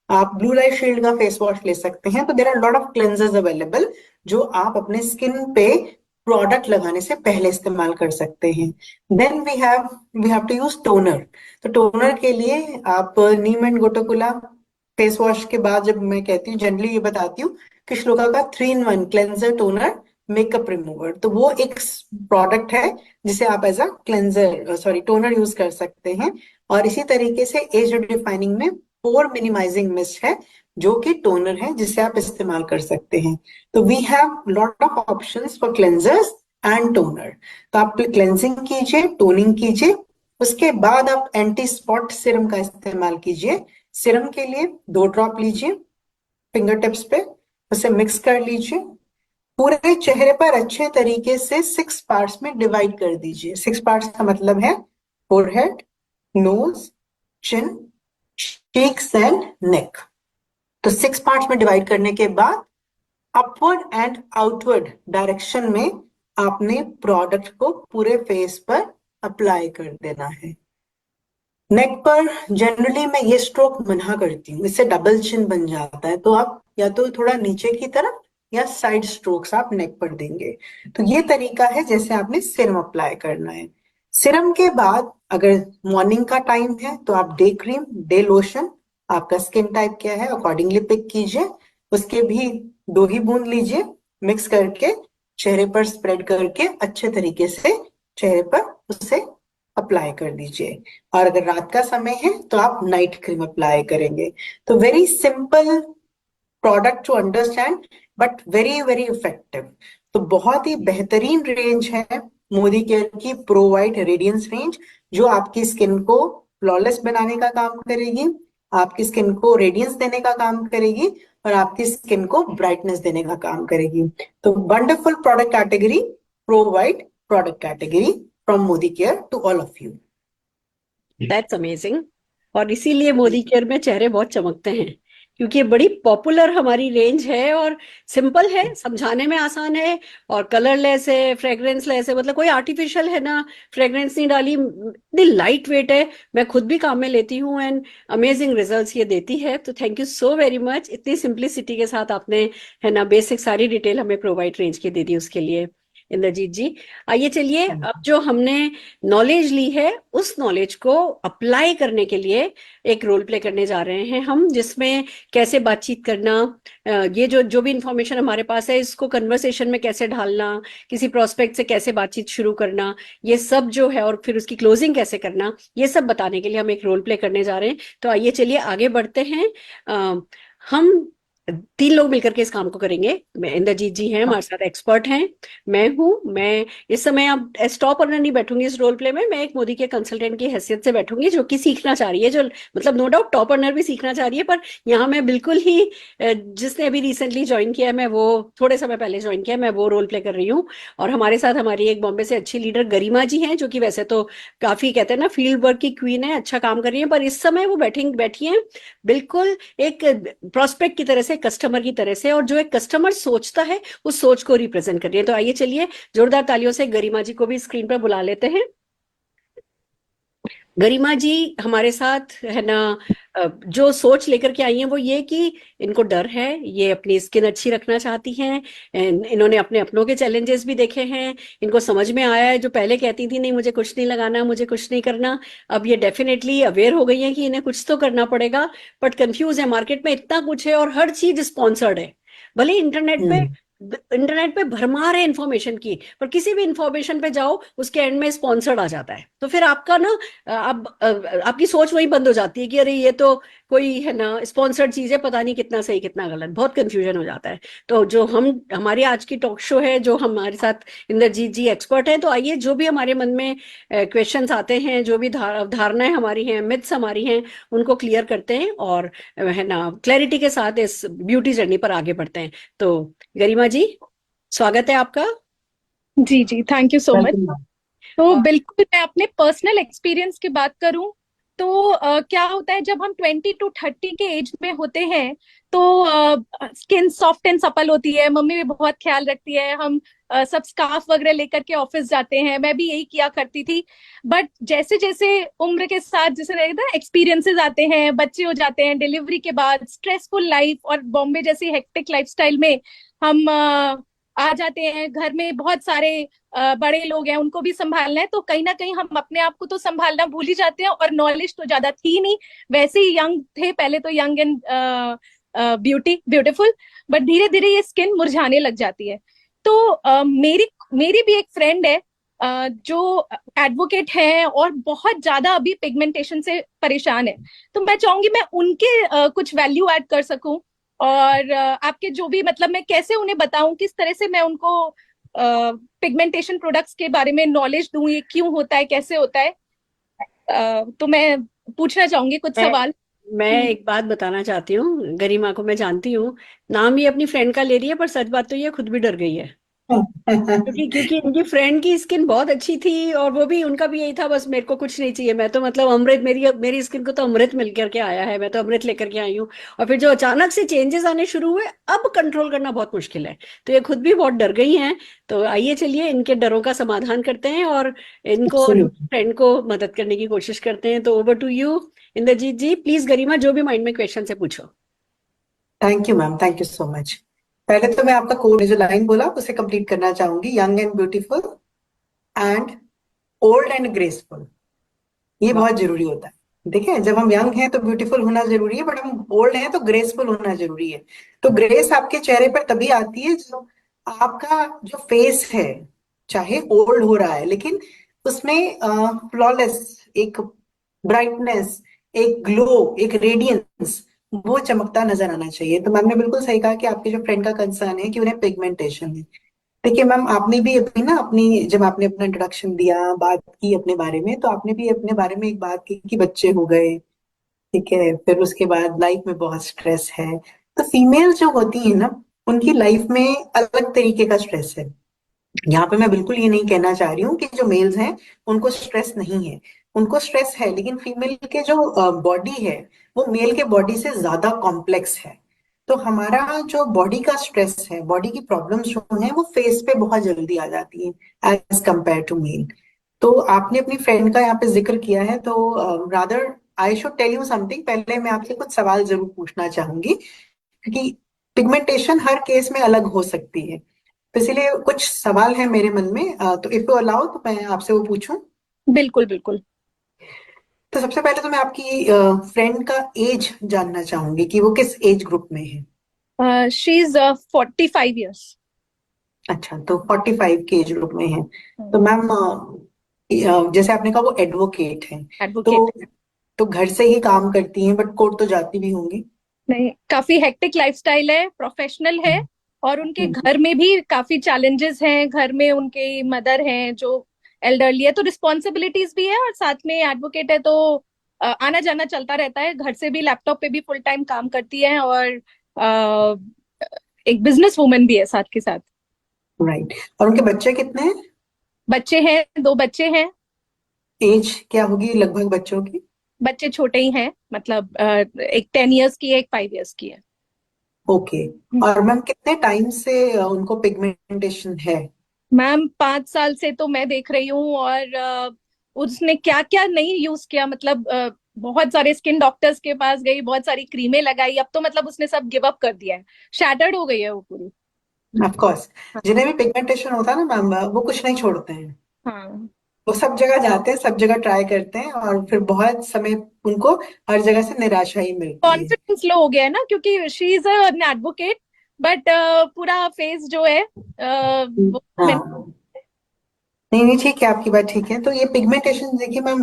आप ब्लू लाइट शील्ड का फेस वॉश ले सकते हैं। तो there are lot of cleansers available जो आप अपने स्किन पे प्रोडक्ट लगाने से पहले इस्तेमाल कर सकते हैं। Then we have to use toner. तो टोनर के लिए आप neem and gotu kola face wash के बाद जब मैं कहती हूँ जनरली ये बताती हूँ कि श्लोका का 3 in 1 cleanser toner makeup remover, तो वो एक प्रोडक्ट है जिसे आप as a cleanser sorry toner use कर सकते हैं। और इसी तरीके से एज डिफाइनिंग में पोर मिनिमाइजिंग मिस्ट है जो कि टोनर है जिसे आप इस्तेमाल कर सकते हैं। तो we have lot of options for cleansers and toner. तो आप क्लेंजिंग कीजिए, टोनिंग कीजिए, उसके बाद आप एंटी स्पॉट सिरम का इस्तेमाल कीजिए। सिरम के लिए 2 ड्रॉप लीजिए फिंगर टिप्स पे, उसे मिक्स कर लीजिए, पूरे चेहरे पर अच्छे तरीके से 6 पार्ट्स में डिवाइड कर दीजिए। 6 पार्ट्स का मतलब है forehead, nose, chin, cheeks and neck. तो 6 पार्ट्स में डिवाइड करने के बाद अपवर्ड एंड आउटवर्ड डायरेक्शन में आपने प्रोडक्ट को पूरे फेस पर अप्लाई कर देना है। नेक पर जनरली मैं ये स्ट्रोक मना करती हूँ, इससे डबल चिन बन जाता है। तो आप या तो थोड़ा नीचे की तरफ या साइड स्ट्रोक्स आप नेक पर देंगे। तो ये तरीका है जैसे आपने सिरम अप्लाई करना है। सिरम के बाद अगर मॉर्निंग का टाइम है तो आप डे क्रीम, डे लोशन, आपका स्किन टाइप क्या है अकॉर्डिंगली पिक कीजिए। उसके भी 2 ही बूंद लीजिए, मिक्स करके चेहरे पर स्प्रेड करके अच्छे तरीके से चेहरे पर उसे अप्लाई कर दीजिए। और अगर रात का समय है तो आप नाइट क्रीम अप्लाई करेंगे। तो very simple product to understand but very very effective. तो बहुत ही बेहतरीन रेंज है मोदी केयर की प्रोवाइड रेडियंस रेंज, जो आपकी स्किन को फ्लॉलेस बनाने का काम करेगी, आपकी स्किन को रेडियंस देने का काम करेगी और आपकी स्किन को ब्राइटनेस देने का काम करेगी। तो wonderful product category, provide product category from Modicare to all of you. That's amazing. और इसीलिए मोदी केयर में चेहरे बहुत चमकते हैं, क्योंकि ये बड़ी पॉपुलर हमारी रेंज है और सिंपल है, समझाने में आसान है और कलरलेस है, फ्रेग्रेंसलेस है, मतलब कोई आर्टिफिशियल है ना, फ्रेग्रेंस नहीं डाली, इतनी लाइट वेट है। मैं खुद भी काम में लेती हूँ एंड अमेजिंग रिजल्ट्स ये देती है। तो thank you so very much, इतनी सिंप्लिसिटी के साथ आपने है ना बेसिक सारी डिटेल हमें प्रोवाइड रेंज की दे दी, उसके लिए इंद्रजीत जी। आइए चलिए, अब जो हमने नॉलेज ली है उस नॉलेज को अप्लाई करने के लिए एक रोल प्ले करने जा रहे हैं हम, जिसमें कैसे बातचीत करना, ये जो जो भी इंफॉर्मेशन हमारे पास है इसको कन्वर्सेशन में कैसे ढालना, किसी प्रोस्पेक्ट से कैसे बातचीत शुरू करना, ये सब जो है, और फिर उसकी क्लोजिंग कैसे करना, ये सब बताने के लिए हम एक रोल प्ले करने जा रहे हैं। तो आइए चलिए आगे बढ़ते हैं। हम 3 लोग मिलकर के इस काम को करेंगे। इंद्रजीत जी हैं हमारे साथ, एक्सपर्ट हैं, मैं इस समय अब स्टॉप अर्नर नहीं बैठूंगी इस रोल प्ले में, मैं एक मोदी के कंसल्टेंट की हैसियत से बैठूंगी जो कि सीखना चाह रही है, जो मतलब नो डाउट टॉप अर्नर भी सीखना चाह रही है, पर यहाँ मैं बिल्कुल ही जिसने अभी रिसेंटली ज्वाइन किया है, मैं वो थोड़े समय पहले ज्वाइन किया, मैं वो रोल प्ले कर रही हूँ। और हमारे साथ हमारी एक बॉम्बे से अच्छी लीडर गरिमा जी हैं, जो कि वैसे तो काफी कहते हैं ना फील्ड वर्क की क्वीन है, अच्छा काम कर रही है, पर इस समय वो बैठी है बिल्कुल एक प्रोस्पेक्ट की तरह से, कस्टमर की तरह से, और जो एक कस्टमर सोचता है उस सोच को रिप्रेजेंट कर रही है। तो आइए चलिए जोरदार तालियों से गरिमा जी को भी स्क्रीन पर बुला लेते हैं। गरिमा जी हमारे साथ है ना, जो सोच लेकर के आई हैं वो ये कि इनको डर है, ये अपनी स्किन अच्छी रखना चाहती हैं, इन्होंने अपने अपनों के चैलेंजेस भी देखे हैं, इनको समझ में आया है, जो पहले कहती थी नहीं मुझे कुछ नहीं लगाना, मुझे कुछ नहीं करना, अब ये डेफिनेटली अवेयर हो गई है कि इन्हें कुछ तो करना पड़ेगा, बट कंफ्यूज है, मार्केट में इतना कुछ है और हर चीज स्पॉन्सर्ड है। भले इंटरनेट पे इंटरनेट पे भरमार है इंफॉर्मेशन की, पर किसी भी इंफॉर्मेशन पे जाओ उसके एंड में स्पॉन्सर्ड आ जाता है, तो फिर आपका ना आपकी सोच वही बंद हो जाती है कि अरे ये तो कोई है ना स्पॉन्सर्ड चीज है, पता नहीं कितना सही कितना गलत, बहुत कंफ्यूजन हो जाता है। तो जो हमारी आज की टॉक शो है, जो हमारे साथ इंद्रजीत जी एक्सपर्ट हैं, तो आइए जो भी हमारे मन में क्वेश्चंस आते हैं, जो भी धारणाएं हमारी हैं, मिथ्स हमारी हैं, उनको क्लियर करते हैं और है ना क्लैरिटी के साथ इस ब्यूटी जर्नी पर आगे बढ़ते हैं। तो गरिमा जी, स्वागत है आपका। जी जी, thank you so much. Welcome ma'am. तो बिल्कुल मैं अपने पर्सनल एक्सपीरियंस की बात करूं तो क्या होता है जब हम 20 to 30 के एज में होते हैं तो स्किन सॉफ्ट एंड सपल होती है, मम्मी भी बहुत ख्याल रखती है, हम सब स्कार्फ वगैरह लेकर के ऑफिस जाते हैं, मैं भी यही किया करती थी। बट जैसे जैसे उम्र के साथ जैसे रहता है एक्सपीरियंसेस आते हैं, बच्चे हो जाते हैं, डिलीवरी के बाद स्ट्रेसफुल लाइफ और बॉम्बे जैसी हेक्टिक लाइफस्टाइल में हम आ जाते हैं, घर में बहुत सारे बड़े लोग हैं उनको भी संभालना है, तो कहीं ना कहीं हम अपने आप को तो संभालना भूल ही जाते हैं, और नॉलेज तो ज्यादा थी नहीं, वैसे ही यंग थे पहले तो, यंग एंड ब्यूटीफुल, बट धीरे धीरे ये स्किन मुरझाने लग जाती है। तो मेरी मेरी भी एक फ्रेंड है जो एडवोकेट है और बहुत ज्यादा अभी पिगमेंटेशन से परेशान है, तो मैं चाहूंगी मैं उनके कुछ वैल्यू ऐड कर सकूं, और आपके जो भी मतलब मैं कैसे उन्हें बताऊं, किस तरह से मैं उनको पिगमेंटेशन प्रोडक्ट्स के बारे में नॉलेज दूं, ये क्यों होता है, कैसे होता है। तो मैं पूछना चाहूंगी कुछ मैं सवाल। मैं एक बात बताना चाहती हूँ, गरिमा को मैं जानती हूँ, नाम ये अपनी फ्रेंड का ले रही है, पर सच बात तो ये खुद भी डर गई है, क्योंकि इनकी फ्रेंड की स्किन बहुत अच्छी थी, और वो भी उनका भी यही था, बस मेरे को कुछ नहीं चाहिए, मैं तो मतलब अमृत, मेरी मेरी स्किन को तो अमृत मिल करके आया है, मैं तो अमृत लेकर के आई हूँ। और फिर जो अचानक से चेंजेस आने शुरू हुए, अब कंट्रोल करना बहुत मुश्किल है, तो ये खुद भी बहुत डर गई हैं। तो आइए चलिए इनके डरों का समाधान करते हैं और इनको, एब्सोल्युटली। फ्रेंड को मदद करने की कोशिश करते हैं। तो over to you Indrajit ji, please Garima जो भी माइंड में क्वेश्चन है पूछो। Thank you ma'am, thank you so much. पहले तो मैं आपका कोड जो लाइन बोला उसे कंप्लीट करना चाहूंगी, young and beautiful and old and graceful. ये बहुत जरूरी होता है। देखिए, जब हम यंग हैं तो ब्यूटीफुल होना जरूरी है, बट हम ओल्ड हैं तो ग्रेसफुल होना जरूरी है। तो ग्रेस आपके चेहरे पर तभी आती है जब आपका जो फेस है, चाहे ओल्ड हो रहा है लेकिन उसमें फ्लॉलेस एक ब्राइटनेस, एक ग्लो, एक रेडियंस, वो चमकता नजर आना चाहिए। तो मैम ने बिल्कुल सही कहा कि आपके जो फ्रेंड का कंसर्न है कि उन्हें पिगमेंटेशन है। देखिए मैम, आपने भी अपनी ना अपनी जब आपने अपना इंट्रोडक्शन दिया, बात की अपने बारे में, तो आपने भी अपने बारे में एक बात की कि बच्चे हो गए, ठीक है, फिर उसके बाद लाइफ में बहुत स्ट्रेस है। तो फीमेल जो होती है ना, उनकी लाइफ में अलग तरीके का स्ट्रेस है। यहाँ पे मैं बिल्कुल ये नहीं कहना चाह रही हूँ कि जो मेल्स हैं उनको स्ट्रेस नहीं है, उनको स्ट्रेस है, लेकिन फीमेल के जो बॉडी है वो मेल के बॉडी से ज्यादा कॉम्प्लेक्स है। तो हमारा जो बॉडी का स्ट्रेस है, बॉडी की प्रॉब्लम्स जो है वो फेस पे बहुत जल्दी आ जाती है एज कंपेयर टू मेल। तो आपने अपनी फ्रेंड का यहाँ पे जिक्र किया है, तो rather I should tell you something. पहले मैं आपसे कुछ सवाल जरूर पूछना चाहूंगी, क्योंकि पिगमेंटेशन हर केस में अलग हो सकती है, तो इसीलिए कुछ सवाल है मेरे मन में। तो इफ यू अलाउ तो मैं आपसे वो पूछूं। बिल्कुल बिल्कुल। तो सबसे पहले तो मैं आपकी फ्रेंड का एज जानना चाहूंगी कि वो किस एज ग्रुप में है। She is 45 years। अच्छा, तो 45 के एज ग्रुप में है। तो मैम, जैसे आपने कहा वो एडवोकेट है, तो एडवोकेट। तो घर से ही काम करती हैं, बट कोर्ट तो जाती भी होंगी। नहीं, काफी हेक्टिक लाइफस्टाइल है, प्रोफेशनल है, और उनके हम्म, घर में भी काफी चैलेंजेस हैं, घर में उनके मदर हैं जो एल्डरली है, तो रिस्पॉन्सिबिलिटीज भी है, और साथ में एडवोकेट है तो आना जाना चलता रहता है, घर से भी लैपटॉप पे भी फुल टाइम काम करती है, और अ, एक बिजनेस वुमन भी है साथ के साथ। राइट। और उनके बच्चे कितने हैं? बच्चे हैं, 2 बच्चे हैं। एज क्या होगी लगभग बच्चों की? बच्चे छोटे ही हैं, मतलब एक 10 years की है, एक 5 years की है। ओके। और मैम कितने टाइम से उनको पिगमेंटेशन है? मैम 5 साल से तो मैं देख रही हूँ, और उसने क्या क्या नहीं यूज किया, मतलब बहुत सारे स्किन डॉक्टर्स के पास गई, बहुत सारी क्रीमें लगाई, अब तो मतलब उसने सब गिव अप कर दिया है, शैटर्ड हो गई है वो पूरी। ऑफ कोर्स, जिन्हें भी पिगमेंटेशन होता है ना मैम, वो कुछ नहीं छोड़ते हैं। हाँ। वो सब जगह जाते हैं, सब जगह ट्राई करते हैं, और फिर बहुत समय उनको हर जगह से निराशा ही मिलती है। कॉन्फिडेंस लो हो गया है ना, क्योंकि she is an advocate, but पूरा फेस जो है वो मैंने। हाँ, नहीं नहीं, ठीक है, आपकी बात ठीक है। तो ये पिगमेंटेशन देखिए मैम,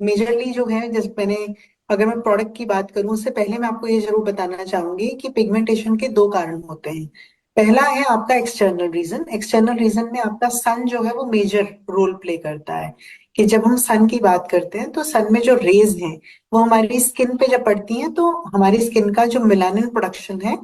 मेजरली जो है, जैसे मैंने, अगर मैं प्रोडक्ट की बात करूं उससे पहले मैं आपको ये जरूर बताना चाहूंगी कि पिगमेंटेशन के दो कारण होते हैं। पहला है आपका एक्सटर्नल रीजन। एक्सटर्नल रीजन में आपका सन जो है वो मेजर रोल प्ले करता है। कि जब हम सन की बात करते हैं तो सन में जो रेज हैं वो हमारी स्किन पे जब पड़ती हैं तो हमारी स्किन का जो मेलानिन प्रोडक्शन है,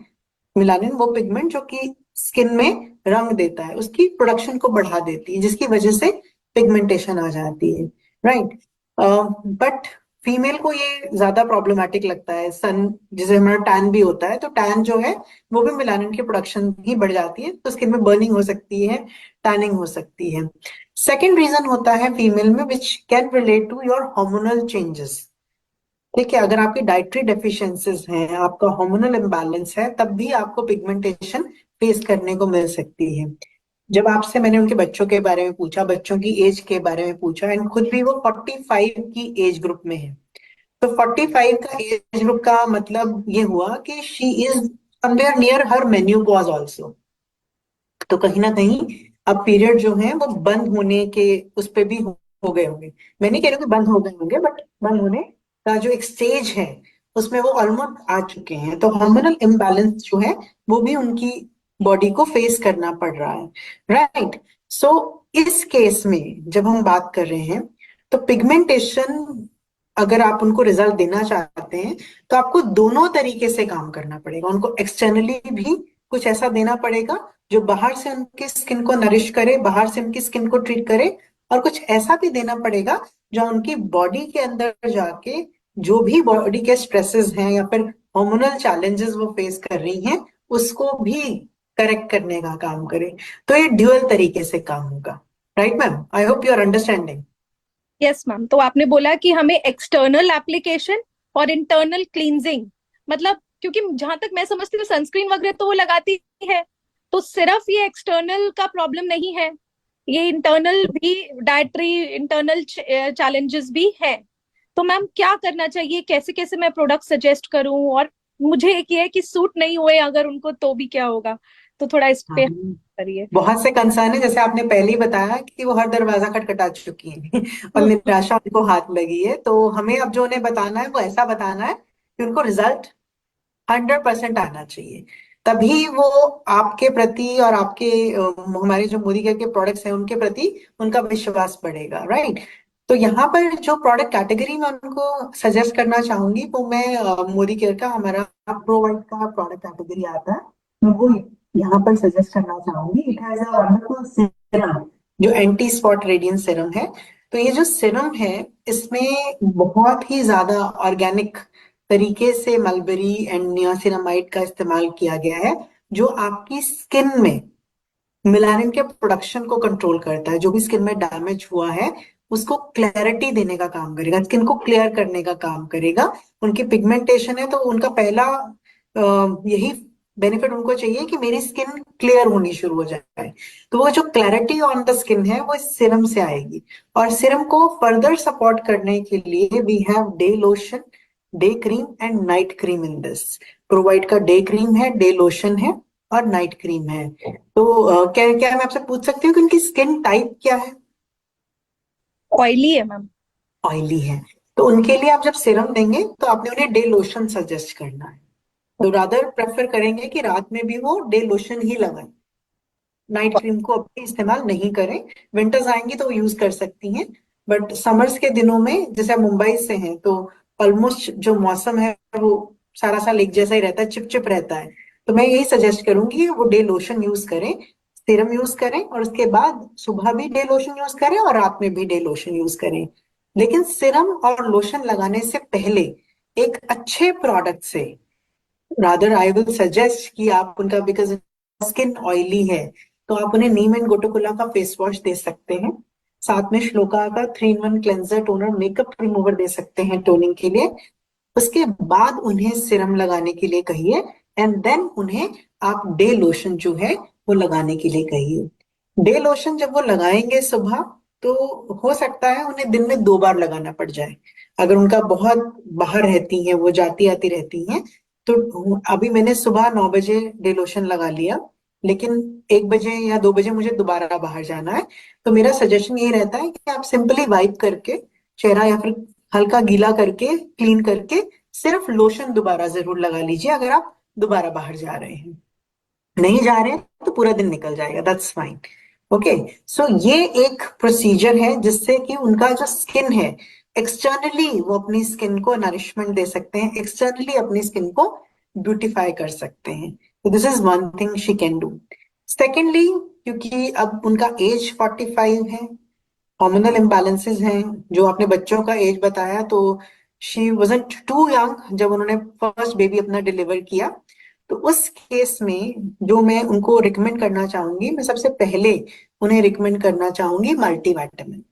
मिलानिन वो पिगमेंट जो कि स्किन में रंग देता है उसकी प्रोडक्शन को बढ़ा देती है, जिसकी वजह से पिगमेंटेशन आ जाती है। राइट। बट फीमेल को ये ज्यादा प्रॉब्लमेटिक लगता है। सन, जैसे हमारा टैन भी होता है, तो टैन जो है वो भी मिलानिन की प्रोडक्शन ही बढ़ जाती है, तो स्किन में बर्निंग हो सकती है, टैनिंग हो सकती है। सेकेंड रीजन होता है फीमेल में, which can relate to your hormonal changes. ठीक है, अगर आपकी डाइटरी डेफिशिएंसीज हैं, आपका हार्मोनल इम्बैलेंस है, तब भी आपको पिगमेंटेशन फेस करने को मिल सकती है। जब आपसे मैंने उनके बच्चों के बारे में पूछा, बच्चों की एज के बारे में पूछा, एंड खुद भी वो 45 की एज ग्रुप में है, तो 45 का एज ग्रुप का मतलब ये हुआ कि she is somewhere near her menopause also. तो कहीं ना कहीं अब पीरियड जो है वो बंद होने के उस पे भी हो गए होंगे। मैं नहीं कह रही हूँ कि बंद हो गए होंगे, बट बंद होने का जो एक स्टेज है उसमें वो ऑलमोस्ट आ चुके हैं। तो हार्मोनल इम्बैलेंस जो है वो भी उनकी बॉडी को फेस करना पड़ रहा है। राइट। सो इस केस में जब हम बात कर रहे हैं तो पिगमेंटेशन, अगर आप उनको रिजल्ट देना चाहते हैं तो आपको दोनों तरीके से काम करना पड़ेगा। उनको एक्सटर्नली भी कुछ ऐसा देना पड़ेगा जो बाहर से उनकी स्किन को नरिश करे, बाहर से उनकी स्किन को ट्रीट करे, और कुछ ऐसा भी देना पड़ेगा जो उनकी बॉडी के अंदर जाके जो भी बॉडी के स्ट्रेसेस हैं या फिर हार्मोनल चैलेंजेस वो फेस कर रही हैं उसको भी करेक्ट करने का काम करे। तो ये ड्यूअल तरीके से काम होगा। Right ma'am, I hope you are understanding. Yes ma'am, तो आपने बोला कि हमें एक्सटर्नल एप्लीकेशन और इंटरनल क्लींजिंग, मतलब क्योंकि जहां तक मैं समझती हूँ सनस्क्रीन वगैरह तो वो लगाती है, तो सिर्फ ये एक्सटर्नल का प्रॉब्लम नहीं है, ये इंटरनल भी, डाइटरी इंटरनल चैलेंजेस भी है। तो मैम क्या करना चाहिए, कैसे कैसे मैं प्रोडक्ट सजेस्ट करूं, और मुझे एक ये है कि सूट नहीं हुए अगर उनको तो भी क्या होगा, तो थोड़ा इस पे करिए। बहुत से कंसर्न है, जैसे आपने पहले ही बताया कि वो हर दरवाजा खटखटा चुकी हैं और निराशा उनको हाथ लगी है। तो हमें अब जो उन्हें बताना है वो ऐसा बताना है कि उनको रिजल्ट 100% आना चाहिए। तभी वो आपके प्रति और आपके हमारे जो मोदी केयर के प्रोडक्ट्स हैं उनके प्रति उनका विश्वास बढ़ेगा। राइट। तो यहाँ पर जो प्रोडक्ट कैटेगरी मैं उनको सजेस्ट करना चाहूंगी वो मैं मोदी केयर का हमारा प्रो वाइट का प्रोडक्ट कैटेगरी आता है, मैं वो यहाँ पर सजेस्ट करना चाहूंगी। It has a wonderful serum जो एंटी स्पॉट रेडियंस सीरम है। तो ये जो सीरम है इसमें बहुत ही ज्यादा ऑर्गेनिक तरीके से मलबेरी एंड नियासिनामाइड का इस्तेमाल किया गया है, जो आपकी स्किन में मेलानिन के प्रोडक्शन को कंट्रोल करता है। जो भी स्किन में डैमेज हुआ है उसको क्लैरिटी देने का काम करेगा, स्किन को क्लियर करने का काम करेगा। उनकी पिगमेंटेशन है तो उनका पहला यही बेनिफिट उनको चाहिए कि मेरी स्किन क्लियर होनी शुरू हो जाए। तो वो जो क्लैरिटी ऑन द स्किन है वो इस सीरम से आएगी। और सीरम को फर्दर सपोर्ट करने के लिए we have day lotion, day cream and night cream in this. Provide का डे क्रीम है, डे लोशन है और नाइट क्रीम है। तो क्या क्या मैं आपसे पूछ सकती हूँ कि उनकी स्किन टाइप क्या है? ऑयली है मैम। ऑयली है। तो उनके लिए आप जब सीरम देंगे तो आपने उन्हें डे लोशन सजेस्ट करना है। तो रादर प्रेफर करेंगे कि रात में भी वो डे लोशन ही लगाएं, नाइट क्रीम को अभी इस्तेमाल नहीं करें। विंटर्स आएंगी तो यूज कर सकती हैं, बट समर्स के दिनों में, जैसे आप मुंबई से हैं तो ऑलमोस्ट जो मौसम है वो सारा साल एक जैसा ही रहता है, चिपचिप रहता है। तो मैं यही सजेस्ट करूंगी कि वो डे लोशन यूज करें, सीरम यूज करें, और उसके बाद सुबह भी डे लोशन यूज करें और रात में भी डे लोशन यूज करें। लेकिन सीरम और लोशन लगाने से पहले एक अच्छे प्रोडक्ट से, रादर आई विल सजेस्ट कि आप उनका, बिकॉज स्किन ऑयली है, तो आप उन्हें नीम एंड गोटोकोला का फेस वॉश दे सकते हैं। साथ में श्लोका का 3-in-1 cleanser toner makeup remover दे सकते हैं टोनिंग के लिए। उसके बाद उन्हें सिरम लगाने के लिए कहिए, एंड देन उन्हें आप डे लोशन जो है वो लगाने के लिए कहिए। डे लोशन जब वो लगाएंगे सुबह, तो हो सकता है उन्हें दिन में 2 बार लगाना पड़ जाए। अगर उनका बहुत बाहर रहती हैं, वो जाती आती रहती हैं, तो अभी मैंने सुबह 9 बजे डे लोशन लगा लिया, लेकिन 1 बजे या 2 बजे मुझे दोबारा बाहर जाना है, तो मेरा सजेशन यही रहता है कि आप सिंपली वाइप करके चेहरा या फिर हल्का गीला करके क्लीन करके सिर्फ लोशन दोबारा जरूर लगा लीजिए अगर आप दोबारा बाहर जा रहे हैं। नहीं जा रहे हैं तो पूरा दिन निकल जाएगा, दैट्स फाइन। ओके, सो ये एक प्रोसीजर है जिससे कि उनका जो स्किन है, एक्सटर्नली वो अपनी स्किन को नरिशमेंट दे सकते हैं, एक्सटर्नली अपनी स्किन को ब्यूटिफाई कर सकते हैं। तो this is one thing she can do. Secondly, क्योंकि अब उनका एज 45 है, हार्मोनल इम्बैलेंसेस हैं, जो आपने बच्चों का एज बताया, तो शी वाजंट टू यंग जब उन्होंने फर्स्ट बेबी अपना डिलीवर किया। तो उस केस में जो मैं उनको रिकमेंड करना चाहूंगी, मैं सबसे पहले उन्हें रिकमेंड करना चाहूंगी मल्टीविटामिन।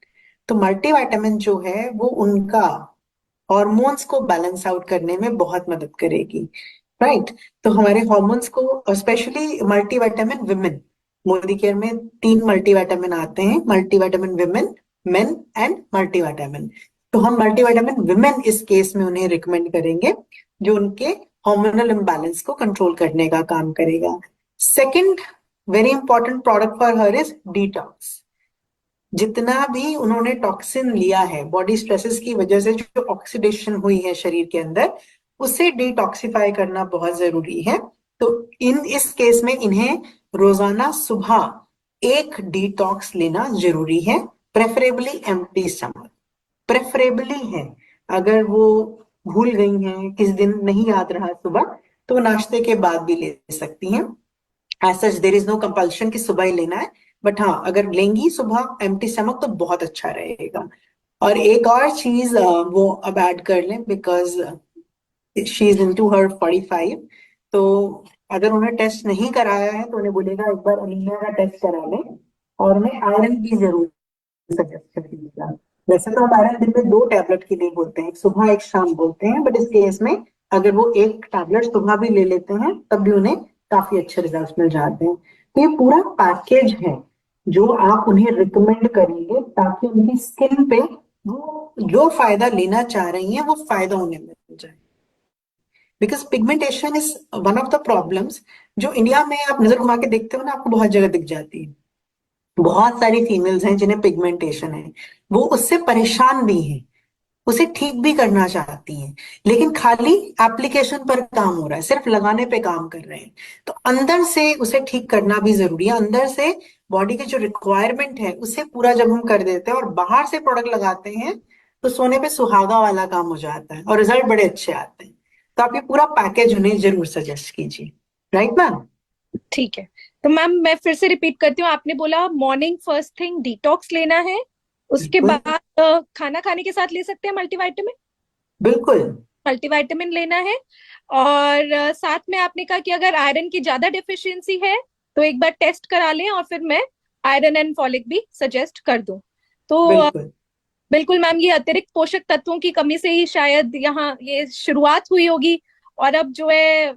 तो मल्टीविटामिन जो है वो उनका हॉर्मोन्स को बैलेंस आउट करने में बहुत मदद करेगी, राइट। तो हमारे हॉर्मोन्स को, और specially multivitamin women, Modi care में 3 मल्टीविटामिन आते हैं, multivitamin women, main and multivitamin. तो हम मल्टीविटामिन विमेन इस केस में उन्हें रिकमेंड करेंगे, जो उनके हार्मोनल इम्बैलेंस को कंट्रोल करने का काम करेगा। Second very important product for her is detox. जितना भी उन्होंने टॉक्सिन लिया है, बॉडी स्ट्रेसेस की वजह से जो ऑक्सीडेशन हुई है शरीर के अंदर, उसे डिटॉक्सिफाई करना बहुत जरूरी है। तो इस केस में इन्हें रोजाना सुबह एक डिटॉक्स लेना जरूरी है, प्रेफरेबली एम्प्टी स्टमक, प्रेफरेबली है। अगर वो भूल गई हैं, किस दिन नहीं याद रहा सुबह, तो नाश्ते के बाद भी ले सकती हैं। As such there is no compulsion कि सुबह ही लेना है, बट हाँ, अगर लेंगी सुबह एम्प्टी स्टमक तो बहुत अच्छा रहेगा। और एक और चीज वो अब ऐड कर लें, बिकॉज शी इज इनटू हर 45, तो अगर उन्हें टेस्ट नहीं कराया है तो उन्हें बोलेगा एक बार अनीमिया का टेस्ट करा लें, और उन्हें आयरन की जरूर सजेस्ट करिएगा। वैसे तो हम आयरन दिन में 2 टैबलेट के लिए बोलते हैं, एक सुबह एक शाम बोलते हैं, बट इस केस में अगर वो एक टैबलेट सुबह भी ले लेते हैं तब भी उन्हें काफी अच्छे रिजल्ट मिल जाते हैं। तो ये पूरा पैकेज है जो आप उन्हें रिकमेंड करेंगे, ताकि उनकी स्किन पे वो जो फायदा लेना चाह रही हैं वो फायदा उन्हें मिल जाए। Because pigmentation is one of the problems जो इंडिया में आप नजर घुमा के देखते हो ना, आपको बहुत जगह दिख जाती है। बहुत सारी फीमेल्स हैं जिन्हें पिगमेंटेशन है, वो उससे परेशान भी हैं, उसे ठीक भी करना चाहती हैं, लेकिन खाली एप्लीकेशन पर काम हो रहा है, सिर्फ लगाने पे काम कर रहे हैं। तो अंदर से उसे ठीक करना भी जरूरी है। अंदर से बॉडी की जो रिक्वायरमेंट है उसे पूरा जब हम कर देते हैं और बाहर से प्रोडक्ट लगाते हैं, तो सोने पे सुहागा वाला काम हो जाता है और रिजल्ट बड़े अच्छे आते हैं। तो आप ये पूरा पैकेज उन्हें जरूर सजेस्ट कीजिए, राइट मैम। ठीक है, तो मैम मैं फिर से रिपीट करती हूँ। आपने बोला मॉर्निंग फर्स्ट थिंग डिटॉक्स लेना है, उसके बिल्कुल बाद खाना खाने के साथ ले सकते हैं मल्टीविटामिन, बिल्कुल। मल्टीविटामिन लेना है। और साथ में आपने कहा कि अगर आयरन की ज्यादा डिफिशियंसी है तो एक बार टेस्ट करा लें, और फिर मैं आयरन एंड फॉलिक भी सजेस्ट कर दूं। तो बिल्कुल बिल्कुल मैम, ये अतिरिक्त पोषक तत्वों की कमी से ही शायद यहाँ ये शुरुआत हुई होगी, और अब जो है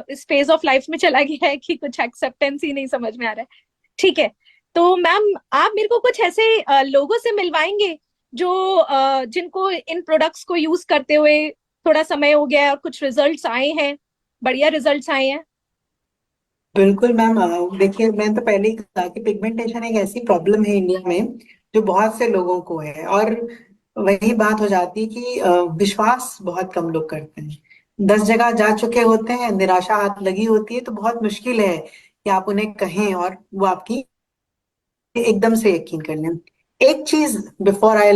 इस फेज ऑफ लाइफ में चला गया है कि कुछ एक्सेप्टेंस ही नहीं समझ में आ रहा है। ठीक है, तो मैम आप मेरे को कुछ ऐसे लोगों से मिलवाएंगे जो जिनको इन प्रोडक्ट्स को यूज करते हुए थोड़ा समय हो गया है और कुछ रिजल्ट्स आए हैं, बढ़िया रिजल्ट्स आए हैं। बिल्कुल मैम। देखिए, मैं तो पहले ही कहा कि पिगमेंटेशन एक ऐसी प्रॉब्लम है इंडिया में जो बहुत से लोगों को है, और वही बात हो जाती है कि विश्वास बहुत कम लोग करते हैं। 10 जगह जा चुके होते हैं, निराशा हाथ लगी होती है, तो बहुत मुश्किल है कि आप उन्हें कहें और वो आपकी एकदम से यकीन कर लें। एक चीज बिफोर आई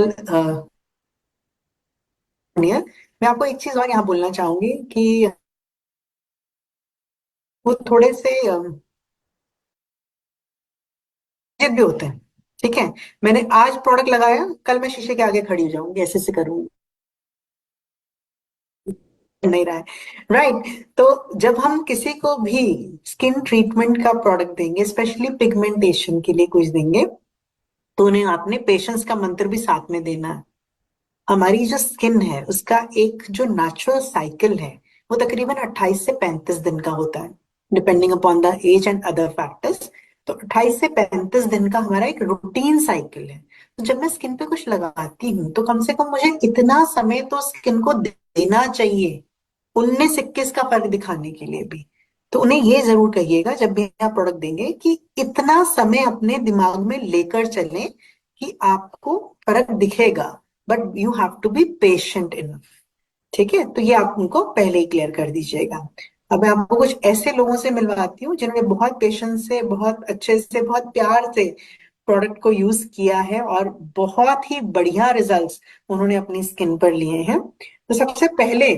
मैं आपको एक चीज और यहाँ बोलना चाहूंगी कि वो थोड़े से भी होते हैं। ठीक है, मैंने आज प्रोडक्ट लगाया, कल मैं शीशे के आगे खड़ी हो जाऊंगी, ऐसे से करूंगी, नहीं रहा है, राइट। तो जब हम किसी को भी स्किन ट्रीटमेंट का प्रोडक्ट देंगे, स्पेशली पिगमेंटेशन के लिए कुछ देंगे, तो उन्हें आपने पेशेंस का मंत्र भी साथ में देना है। हमारी जो स्किन है उसका एक जो नेचुरल साइकिल है वो तकरीबन 28 से 35 दिन का होता है, depending upon the age and other factors. तो 28 से 35 दिन का हमारा एक रूटीन साइकिल है। तो जब मैं स्किन पे कुछ लगाती हूँ तो कम से कम मुझे इतना समय तो स्किन को देना चाहिए 19 21 का फर्क दिखाने के लिए भी। तो उन्हें ये जरूर कहिएगा जब भी आप प्रोडक्ट देंगे कि इतना समय अपने दिमाग में लेकर चलें कि आपको फर्क दिखेगा, but you have to be patient enough. ठीक है, तो ये आप उनको पहले ही क्लियर कर दीजिएगा। अब मैं आपको कुछ ऐसे लोगों से मिलवाती हूँ जिन्होंने बहुत पेशेंस से, बहुत अच्छे से, बहुत प्यार से प्रोडक्ट को यूज किया है और बहुत ही बढ़िया रिजल्ट्स उन्होंने अपनी स्किन पर लिए हैं। तो सबसे पहले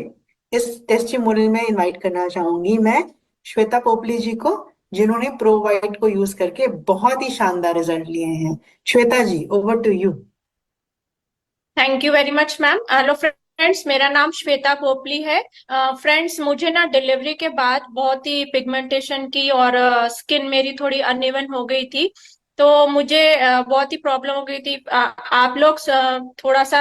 इस टेस्टिमोनियल में इनवाइट करना चाहूंगी मैं श्वेता पोपली जी को, जिन्होंने प्रोवाइट को यूज करके बहुत ही शानदार रिजल्ट लिए हैं। Shweta ji, over to you. Thank you very much ma'am. Hello friends, मेरा नाम श्वेता पोपली है। फ्रेंड्स, मुझे ना डिलीवरी के बाद बहुत ही पिगमेंटेशन की और स्किन मेरी थोड़ी अनइवन हो गई थी। तो मुझे बहुत ही प्रॉब्लम हो गई थी। आप लोग थोड़ा सा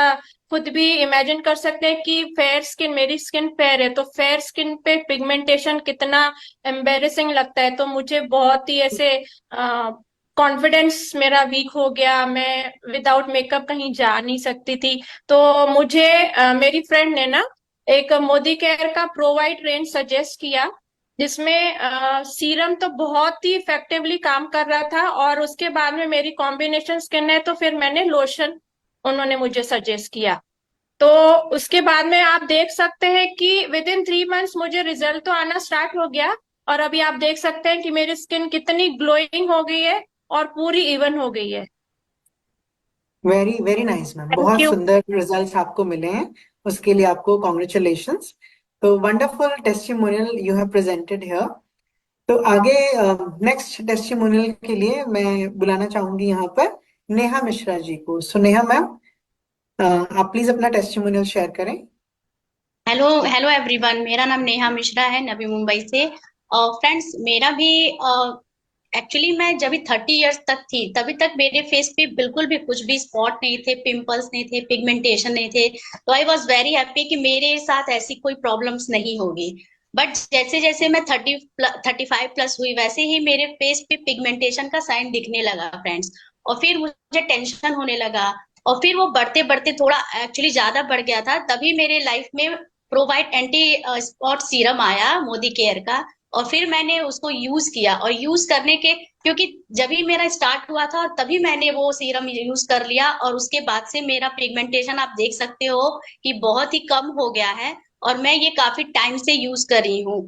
खुद भी इमेजिन कर सकते हैं कि फेयर स्किन, मेरी स्किन फेयर है, तो फेयर स्किन पे पिगमेंटेशन कितना एम्बेरेसिंग लगता है। तो मुझे बहुत ही ऐसे कॉन्फिडेंस मेरा वीक हो गया, मैं विदाउट मेकअप कहीं जा नहीं सकती थी। तो मुझे मेरी फ्रेंड ने ना एक मोदी केयर का प्रोवाइड रेंज सजेस्ट किया, जिसमें सीरम तो बहुत ही इफेक्टिवली काम कर रहा था, और उसके बाद में मेरी कॉम्बिनेशन स्किन है, तो फिर मैंने लोशन उन्होंने मुझे सजेस्ट किया। तो उसके बाद में आप देख सकते हैं कि विद इन 3 मंथ्स मुझे रिजल्ट तो आना स्टार्ट हो गया, और अभी आप देख सकते हैं कि मेरी स्किन कितनी ग्लोइंग हो गई है और पूरी इवन हो गई है। Very very nice ma'am, thank बहुत यू। सुंदर रिजल्ट्स आपको मिले हैं, उसके लिए आपको कॉन्ग्रेचुलेशंस। तो wonderful testimonial you have presented here. तो आगे नेक्स्ट टेस्टिमोनियल के लिए मैं बुलाना चाहूंगी यहाँ पर नेहा मिश्रा जी को। सो नेहा मैम, आप प्लीज अपना टेस्टिमोनियल शेयर करें। हेलो हेलो एवरीवन, मेरा नाम नेहा मिश्रा है, नवी मुंबई से। फ्रेंड्स, मेरा भी एक्चुअली मैं जब भी 30 इयर्स तक थी तभी तक मेरे फेस पे बिल्कुल भी कुछ भी स्पॉट नहीं थे, पिंपल्स नहीं थे, पिगमेंटेशन नहीं थे। तो आई वॉज वेरी हैप्पी कि मेरे साथ ऐसी कोई प्रॉब्लम्स नहीं होगी। बट जैसे जैसे मैं 35 प्लस हुई, वैसे ही मेरे फेस पे पिगमेंटेशन का साइन दिखने लगा फ्रेंड्स। और फिर मुझे टेंशन होने लगा, और फिर वो बढ़ते बढ़ते थोड़ा एक्चुअली ज्यादा बढ़ गया था। तभी मेरे लाइफ में प्रोवाइड एंटी स्पॉट सीरम आया मोदी केयर का, और फिर मैंने उसको यूज किया। और यूज करने के, क्योंकि जब ही मेरा स्टार्ट हुआ था तभी मैंने वो सीरम यूज कर लिया, और उसके बाद से मेरा पिगमेंटेशन आप देख सकते हो कि बहुत ही कम हो गया है, और मैं ये काफी टाइम से यूज कर रही हूँ।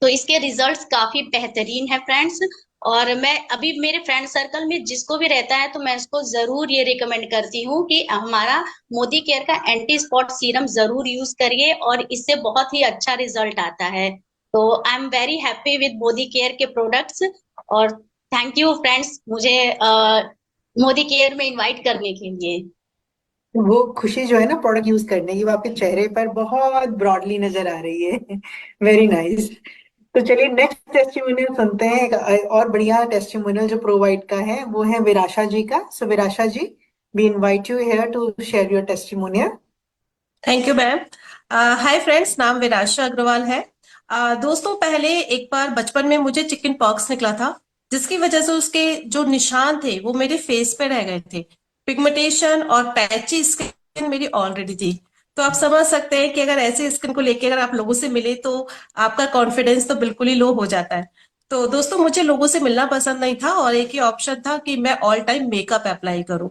तो इसके रिजल्ट्स काफी बेहतरीन है फ्रेंड्स। और मैं अभी मेरे फ्रेंड सर्कल में जिसको भी रहता है तो मैं उसको जरूर ये रिकमेंड करती हूँ कि हमारा मोदी केयर का एंटी स्पॉट सीरम जरूर यूज करिए, और इससे बहुत ही अच्छा रिजल्ट आता है। तो I am very happy with Modi care के प्रोडक्ट्स। और थैंक यू फ्रेंड्स, मुझे मोदी केयर में इनवाइट करने के लिए। वो खुशी जो है ना प्रोडक्ट यूज करने की, वो आपके चेहरे पर बहुत ब्रॉडली नजर आ रही है। Very nice. तो चलिए नेक्स्ट टेस्टिमोनियल सुनते हैं। एक और बढ़िया टेस्टिमोनियल जो प्रोवाइड का है वो है विराशा जी का। So Virasha ji, we invite you here to share your testimonial. Thank you ma'am. Hi friends, नाम विराशा अग्रवाल है। दोस्तों, पहले एक बार बचपन में मुझे चिकन पॉक्स निकला था, जिसकी वजह से उसके जो निशान थे वो मेरे फेस पे रह गए थे। पिगमेंटेशन और पैची स्किन मेरी ऑलरेडी थी। तो आप समझ सकते हैं कि अगर ऐसे स्किन को लेकर अगर आप लोगों से मिले तो आपका कॉन्फिडेंस तो बिल्कुल ही लो हो जाता है। तो दोस्तों, मुझे लोगों से मिलना पसंद नहीं था, और एक ही ऑप्शन था कि मैं ऑल टाइम मेकअप अप्लाई करूं।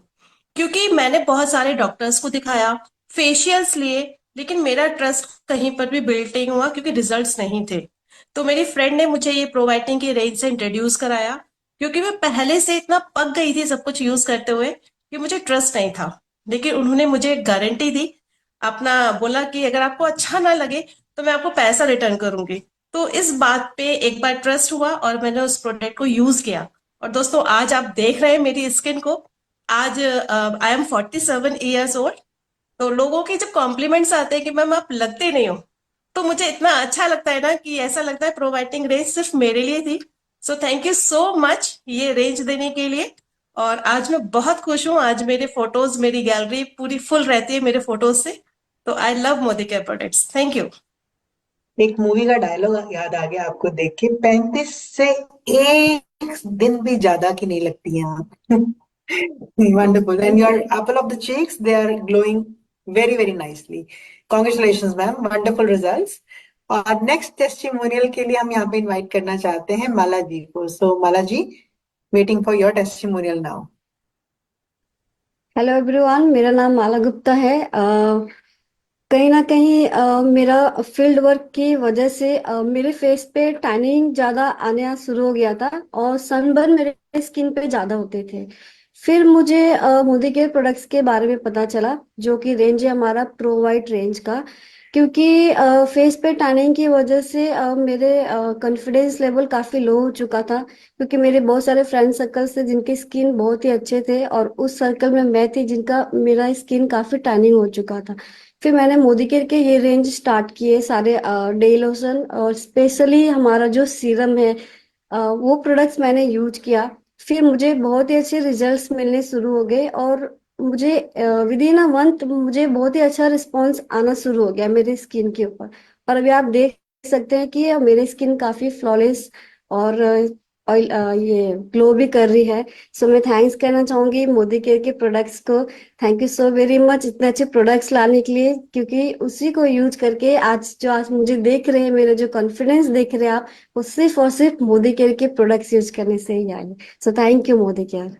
क्योंकि मैंने बहुत सारे डॉक्टर्स को दिखाया, फेशियल्स लिए, लेकिन मेरा ट्रस्ट कहीं पर भी बिल्ड नहीं हुआ क्योंकि रिजल्ट्स नहीं थे। तो मेरी फ्रेंड ने मुझे ये प्रोवाइटिंग की रेंज से इंट्रोड्यूस कराया, क्योंकि मैं पहले से इतना पक गई थी सब कुछ यूज करते हुए कि मुझे ट्रस्ट नहीं था। लेकिन उन्होंने मुझे गारंटी दी, अपना बोला कि अगर आपको अच्छा ना लगे तो मैं आपको पैसा रिटर्न करूंगी। तो इस बात पे एक बार ट्रस्ट हुआ और मैंने उस प्रोडक्ट को यूज किया। और दोस्तों, आज आप देख रहे हैं मेरी स्किन को। आज आई एम 47 ईयर्स ओल्ड। तो लोगों के जब कॉम्प्लीमेंट्स आते हैं कि मैम आप लगते नहीं हो, तो मुझे इतना अच्छा लगता है ना कि ऐसा लगता है प्रोवाइडिंग रेंज सिर्फ मेरे लिए थी। सो थैंक यू सो मच ये रेंज देने के लिए। और आज मैं बहुत खुश हूँ, आज मेरे फोटोज, मेरी गैलरी पूरी फुल रहती है मेरे फोटोज से। तो I love Modi care products. Thank you. एक मूवी का डायलॉग याद आ गया आपको देख के, 35 से एक दिन भी ज्यादा की नहीं लगती हैं आप। Wonderful. And your apple of the cheeks, they are glowing very, very nicely. Congratulations, ma'am. Wonderful results. और नेक्स्ट टेस्टिमोनियल के लिए हम यहाँ पे इनवाइट करना चाहते हैं माला जी को। So Mala ji, waiting for your testimonial now. Hello everyone, मेरा नाम माला गुप्ता है। कहीं ना कहीं मेरा फील्ड वर्क की वजह से मेरे फेस पे टैनिंग ज़्यादा आना शुरू हो गया था और सनबर्न मेरे स्किन पे ज़्यादा होते थे। फिर मुझे मोदी केयर प्रोडक्ट्स के बारे में पता चला, जो कि रेंज है हमारा प्रो वाइट रेंज का। क्योंकि फेस पे टैनिंग की वजह से मेरे कॉन्फिडेंस लेवल काफ़ी लो हो चुका था। क्योंकि मेरे बहुत सारे फ्रेंड सर्कल थे जिनके स्किन बहुत ही अच्छे थे, और उस सर्कल में मैं थी जिनका मेरा स्किन काफ़ी टैनिंग हो चुका था। फिर मैंने मोदी केयर के ये रेंज स्टार्ट किए सारे, डे लोशन और स्पेशली हमारा जो सीरम है, वो प्रोडक्ट्स मैंने यूज किया। फिर मुझे बहुत ही अच्छे रिजल्ट्स मिलने शुरू हो गए, और मुझे विद इन अ मंथ मुझे बहुत ही अच्छा रिस्पॉन्स आना शुरू हो गया मेरे स्किन के ऊपर। और अभी आप देख सकते हैं कि मेरी स्किन काफी फ्लॉलेस और ऑयल ये ग्लो भी कर रही है। सो मैं थैंक्स कहना चाहूंगी मोदी केयर के प्रोडक्ट्स को। Thank you so very much इतने अच्छे प्रोडक्ट्स लाने के लिए, क्योंकि उसी को यूज करके आज मुझे देख रहे हैं, मेरे जो कॉन्फिडेंस देख रहे हैं आप, वो सिर्फ और सिर्फ मोदी केयर के प्रोडक्ट्स यूज करने से ही आए। सो thank you Modi care.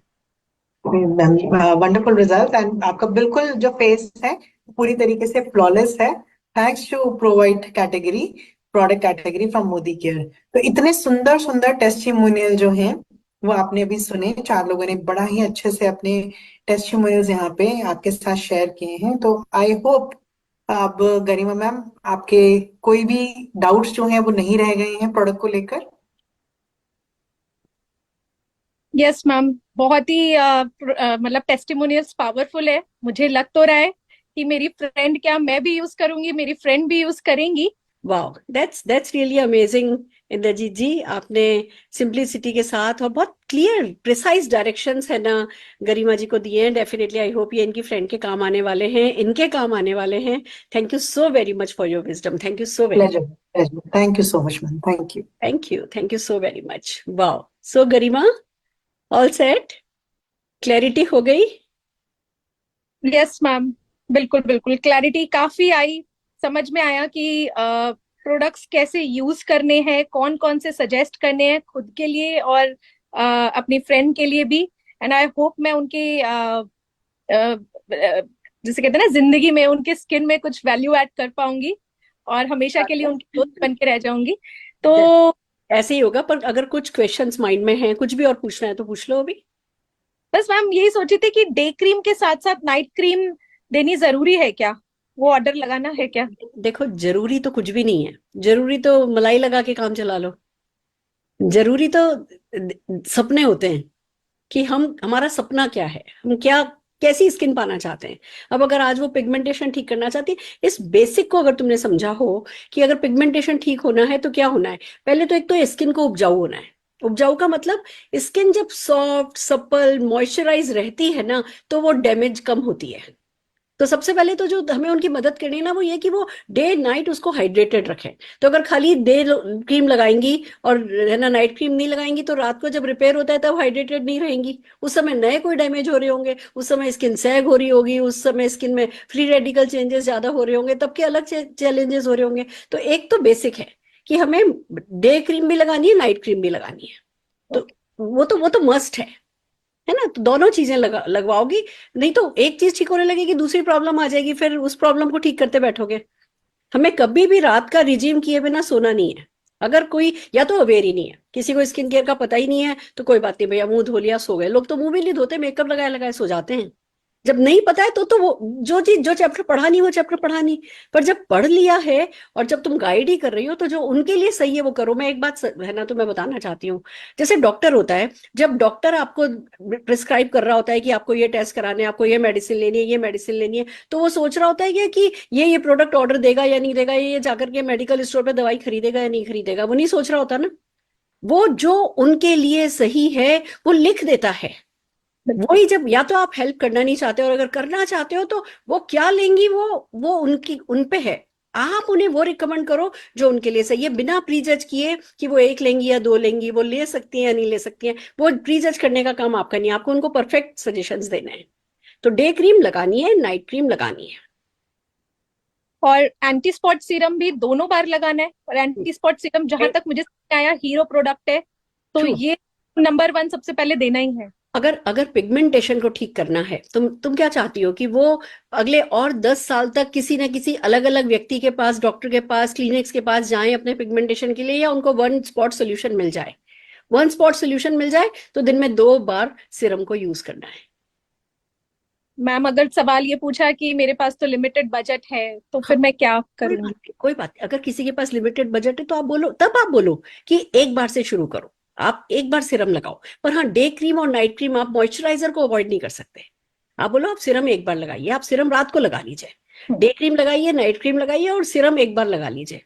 Wonderful result, and आपका बिल्कुल जो फेस है पूरी तरीके से फ्लॉलेस है, thanks to provide category, product category from Modicare. तो इतने सुंदर सुंदर टेस्टिमोनियल जो हैं वो आपने अभी सुने, 4 लोगों ने बड़ा ही अच्छे से अपने टेस्टिमोनियल्स यहाँ पे आपके साथ शेयर किए हैं। तो आई होप अब गरिमा मैम आपके कोई भी डाउट्स जो हैं वो नहीं रह गए हैं प्रोडक्ट को लेकर। यस मैम, बहुत ही मतलब टेस्टिमोनियल्स पावरफुल है। मुझे लग तो रहा है कि मेरी फ्रेंड, क्या मैं भी यूज करूंगी, मेरी फ्रेंड भी यूज करेंगी। Wow, that's really amazing Indrajit ji. आपने सिंप्लिसिटी के साथ और बहुत क्लियर प्रिसाइज डायरेक्शंस है ना गरिमा जी को दिए हैं। डेफिनेटली आई होप ये इनकी फ्रेंड के काम आने वाले हैं, इनके काम आने वाले हैं। Thank you so very much for your wisdom. Thank you so very pleasure, pleasure, thank you so much ma'am, thank you. Thank you so very much. Wow, so Garima, all set, clarity हो गई? Yes ma'am, बिल्कुल बिल्कुल clarity काफी आई। समझ में आया कि products कैसे यूज करने हैं, कौन कौन से सजेस्ट करने हैं खुद के लिए और अपनी फ्रेंड के लिए भी। एंड आई होप मैं उनके जैसे कहते हैं ना, जिंदगी में उनके स्किन में कुछ वैल्यू ऐड कर पाऊंगी और हमेशा के लिए उनकी दोस्त बन के रह जाऊंगी। तो ऐसे ही होगा। पर अगर कुछ क्वेश्चंस माइंड में हैं, कुछ भी और पूछना है तो पूछ लो अभी। बस मैम यही सोची थी कि डे क्रीम के साथ साथ नाइट क्रीम देनी जरूरी है क्या? वो ऑर्डर लगाना है क्या? देखो, जरूरी तो कुछ भी नहीं है। जरूरी तो मलाई लगा के काम चला लो। जरूरी तो सपने होते हैं कि हमारा सपना क्या है, हम क्या कैसी स्किन पाना चाहते हैं। अब अगर आज वो पिगमेंटेशन ठीक करना चाहती है, इस बेसिक को अगर तुमने समझा हो कि अगर पिगमेंटेशन ठीक होना है तो क्या होना है, पहले तो एक तो स्किन को उपजाऊ होना है। उपजाऊ का मतलब स्किन जब सॉफ्ट, सप्पल, मॉइस्चराइज रहती है ना, तो वो डैमेज कम होती है। तो सबसे पहले तो जो हमें उनकी मदद करनी है ना, वो ये कि वो डे नाइट उसको हाइड्रेटेड रखें। तो अगर खाली डे क्रीम लगाएंगी और है ना नाइट क्रीम नहीं लगाएंगी, तो रात को जब रिपेयर होता है तब हाइड्रेटेड नहीं रहेंगी। उस समय नए कोई डैमेज हो रहे होंगे, उस समय स्किन सैग हो रही होगी, उस समय स्किन में फ्री रेडिकल चेंजेस ज्यादा हो रहे होंगे, तब के अलग चैलेंजेस हो रहे होंगे। तो एक तो बेसिक है कि हमें डे क्रीम भी लगानी है, नाइट क्रीम भी लगानी है। तो वो तो मस्ट है ना। तो दोनों चीजें लगवाओगी, नहीं तो एक चीज ठीक होने लगेगी दूसरी प्रॉब्लम आ जाएगी, फिर उस प्रॉब्लम को ठीक करते बैठोगे। हमें कभी भी रात का रिजीम किए बिना सोना नहीं है। अगर कोई या तो अवेयर ही नहीं है, किसी को स्किन केयर का पता ही नहीं है, तो कोई बात नहीं भैया, मुंह धो लिया सो गए। लोग तो मुंह भी नहीं धोते, मेकअप लगाए लगाए सो जाते हैं। जब नहीं पता है तो वो जो चीज, जो चैप्टर पढ़ा नहीं वो चैप्टर पढ़ा नहीं। पर जब पढ़ लिया है और जब तुम गाइड ही कर रही हो, तो जो उनके लिए सही है वो करो। मैं एक बात है ना, तो मैं बताना चाहती हूँ, जैसे डॉक्टर होता है, जब डॉक्टर आपको प्रिस्क्राइब कर रहा होता है कि आपको ये टेस्ट कराने हैं, आपको ये मेडिसिन लेनी है, ये मेडिसिन लेनी है, तो वो सोच रहा होता है कि ये प्रोडक्ट ऑर्डर देगा या नहीं देगा, ये जाकर के मेडिकल स्टोर पे दवाई खरीदेगा या नहीं खरीदेगा, वो नहीं सोच रहा होता ना। वो जो उनके लिए सही है वो लिख देता है। वही, जब या तो आप हेल्प करना नहीं चाहते और अगर करना चाहते हो तो वो क्या लेंगी, वो उनकी उन पे है। आप उन्हें वो रिकमेंड करो जो उनके लिए सही है, बिना प्रीजज किए कि वो 1 लेंगी या 2 लेंगी, वो ले सकती हैं या नहीं ले सकती हैं। वो प्रीजज करने का काम आपका नहीं है, आपको उनको परफेक्ट सजेशंस देने हैं। तो डे क्रीम लगानी है, नाइट क्रीम लगानी है। और एंटी स्पॉट सीरम भी दोनों बार लगाना है। और एंटी स्पॉट सीरम जहां तक मुझे समझ में आया हीरो प्रोडक्ट है, तो True. ये नंबर 1 सबसे पहले देना ही है। अगर अगर पिगमेंटेशन को ठीक करना है, तुम क्या चाहती हो कि वो अगले और 10 साल तक किसी ना किसी अलग अलग व्यक्ति के पास, डॉक्टर के पास, क्लिनिक्स के पास जाएं अपने पिगमेंटेशन के लिए, या उनको वन स्पॉट सोल्यूशन मिल जाए? वन स्पॉट सोल्यूशन मिल जाए तो दिन में 2 बार सीरम को यूज करना है। मैम अगर सवाल ये पूछा कि मेरे पास तो लिमिटेड बजट है, तो फिर मैं क्या करूंगी? कोई बात नहीं। अगर किसी के पास लिमिटेड बजट है तो आप बोलो, तब आप बोलो कि एक बार से शुरू करो, आप एक बार सीरम लगाओ। पर हाँ, डे क्रीम और नाइट क्रीम, आप मॉइस्चराइजर को अवॉइड नहीं कर सकते। आप बोलो आप सीरम एक बार लगाइए, आप सीरम रात को लगा लीजिए, डे क्रीम लगाइए, नाइट क्रीम लगाइए और सीरम एक बार लगा लीजिए।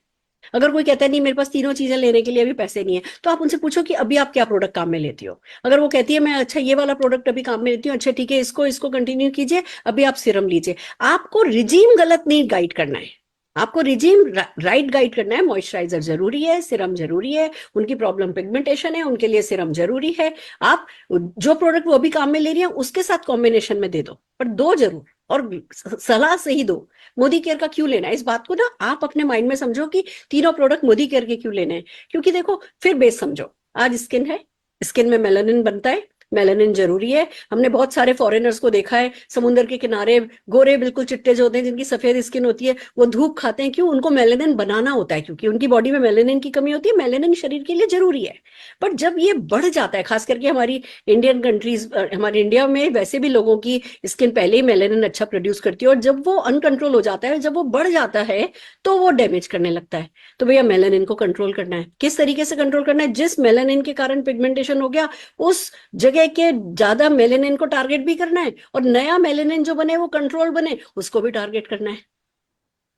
अगर कोई कहता है नहीं मेरे पास तीनों चीजें लेने के लिए अभी पैसे नहीं है, तो आप उनसे पूछो कि अभी आप क्या प्रोडक्ट काम में लेती हो। अगर वो कहती है मैं अच्छा ये वाला प्रोडक्ट अभी काम में लेती हूँ, अच्छा ठीक है इसको इसको कंटिन्यू कीजिए, अभी आप सीरम लीजिए। आपको रिजीम गलत नहीं गाइड करना है, आपको रिजीम राइट गाइड करना है। मॉइस्चराइजर जरूरी है, सीरम जरूरी है, उनकी प्रॉब्लम पिगमेंटेशन है, उनके लिए सीरम जरूरी है। आप जो प्रोडक्ट वो अभी काम में ले रही है उसके साथ कॉम्बिनेशन में दे दो, पर दो जरूर, और सलाह से ही दो। मोदी केयर का क्यों लेना है, इस बात को ना आप अपने माइंड में समझो कि तीनों प्रोडक्ट मोदी केयर के क्यों लेने हैं। क्योंकि देखो फिर बेस समझो, आज स्किन है, स्किन में मेलानिन बनता है, मेलानिन जरूरी है। हमने बहुत सारे फॉरेनर्स को देखा है समुद्र के किनारे, गोरे बिल्कुल चिट्टे जो होते हैं जिनकी सफेद स्किन होती है, वो धूप खाते हैं। क्यों? उनको मेलानिन बनाना होता है, क्योंकि उनकी बॉडी में मेलानिन की कमी होती है। मेलानिन शरीर के लिए जरूरी है, पर जब ये बढ़ जाता है, खास करके हमारी इंडियन कंट्रीज, हमारे इंडिया में वैसे भी लोगों की स्किन पहले ही मेलानिन अच्छा प्रोड्यूस करती है, और जब वो अनकंट्रोल हो जाता है, जब वो बढ़ जाता है, तो वो डैमेज करने लगता है। तो भैया मेलानिन को कंट्रोल करना है। किस तरीके से कंट्रोल करना है? जिस मेलानिन के कारण पिगमेंटेशन हो गया, उस जगह के ज्यादा मेलेनिन को टारगेट भी करना है, और नया मेलेनिन जो बने वो कंट्रोल बने उसको भी टारगेट करना है।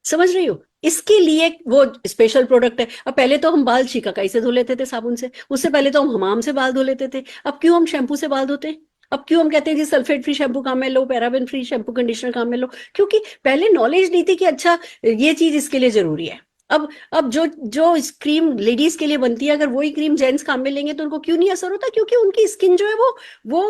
समझ रही हो? इसके लिए वो स्पेशल प्रोडक्ट है। अब पहले तो हम बाल शिकाकाई से धो लेते थे साबुन से, उससे पहले तो हम हमाम से बाल धो लेते थे। अब क्यों हम शैम्पू से बाल धोते हैं? अब क्यों हम कहते हैं जी सल्फेट फ्री शैम्पू काम में लो, पैराबेन फ्री शैम्पू कंडीशनर काम में लो? क्योंकि पहले नॉलेज नहीं थी कि अच्छा ये चीज इसके लिए जरूरी है। अब जो जो क्रीम लेडीज के लिए बनती है, अगर वही क्रीम जेंट्स काम में लेंगे तो उनको क्यों नहीं असर होता? क्योंकि उनकी स्किन जो है वो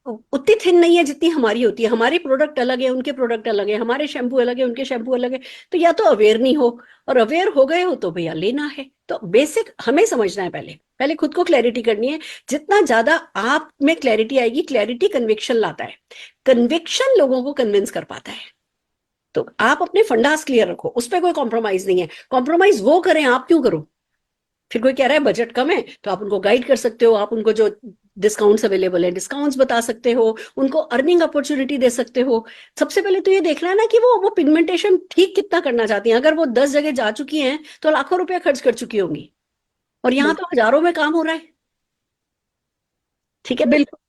उतनी थिन नहीं है जितनी हमारी होती है। हमारे प्रोडक्ट अलग है, उनके प्रोडक्ट अलग है, हमारे शैम्पू अलग है, उनके शैम्पू अलग है। तो या तो अवेयर नहीं हो, और अवेयर हो गए हो तो भैया लेना है। तो बेसिक हमें समझना है, पहले पहले खुद को क्लैरिटी करनी है। जितना ज्यादा आप में क्लैरिटी आएगी, क्लैरिटी कन्विक्शन लाता है, कन्विक्शन लोगों को कन्विंस कर पाता है। तो आप अपने फंडास क्लियर रखो, उस पर कोई कॉम्प्रोमाइज नहीं है। कॉम्प्रोमाइज वो करें, आप क्यों करो? फिर कोई कह रहा है बजट कम है, तो आप उनको गाइड कर सकते हो, आप उनको जो डिस्काउंट्स अवेलेबल है डिस्काउंट्स बता सकते हो, उनको अर्निंग अपॉर्चुनिटी दे सकते हो। सबसे पहले तो ये देखना है ना कि वो पिगमेंटेशन ठीक कितना करना चाहती हैं। अगर वो 10 जगह जा चुकी हैं तो लाखों रुपया खर्च कर चुकी होंगी, और यहाँ तो हजारों में काम हो रहा है। ठीक है? बिल्कुल।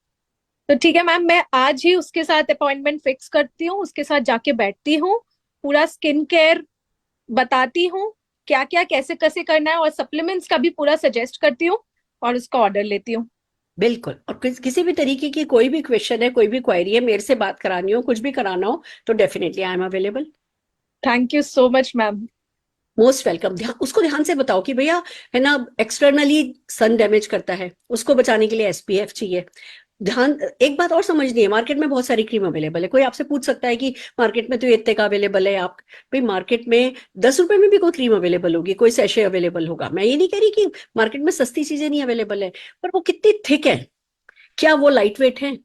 तो ठीक है मैम, मैं आज ही उसके साथ अपॉइंटमेंट फिक्स करती हूँ, उसके साथ जाके बैठती हूँ, पूरा स्किन केयर बताती हूँ, क्या क्या कैसे कैसे करना है, और सप्लीमेंट्स का भी पूरा सजेस्ट करती हूँ, और उसका ऑर्डर लेती हूँ। बिल्कुल। और किसी भी तरीके की कोई भी क्वेश्चन है, कोई भी क्वेरी है, मेरे से बात करानी हो, कुछ भी कराना हो, तो definitely I am available. Thank you so much ma'am. Most welcome. उसको ध्यान से बताओ कि भैया है ना, एक्सटर्नली सन डैमेज करता है, उसको बचाने के लिए एसपीएफ चाहिए। ध्यान, एक बात और समझनी है, मार्केट में बहुत सारी क्रीम अवेलेबल है। कोई आपसे पूछ सकता है कि मार्केट में तो ये इतने का अवेलेबल है, आप भाई मार्केट में 10 रुपए में भी कोई क्रीम अवेलेबल होगी, कोई सैशे अवेलेबल होगा। मैं ये नहीं कह रही कि मार्केट में सस्ती चीजें नहीं अवेलेबल है, पर वो कितनी थिक है, क्या वो लाइट वेट है,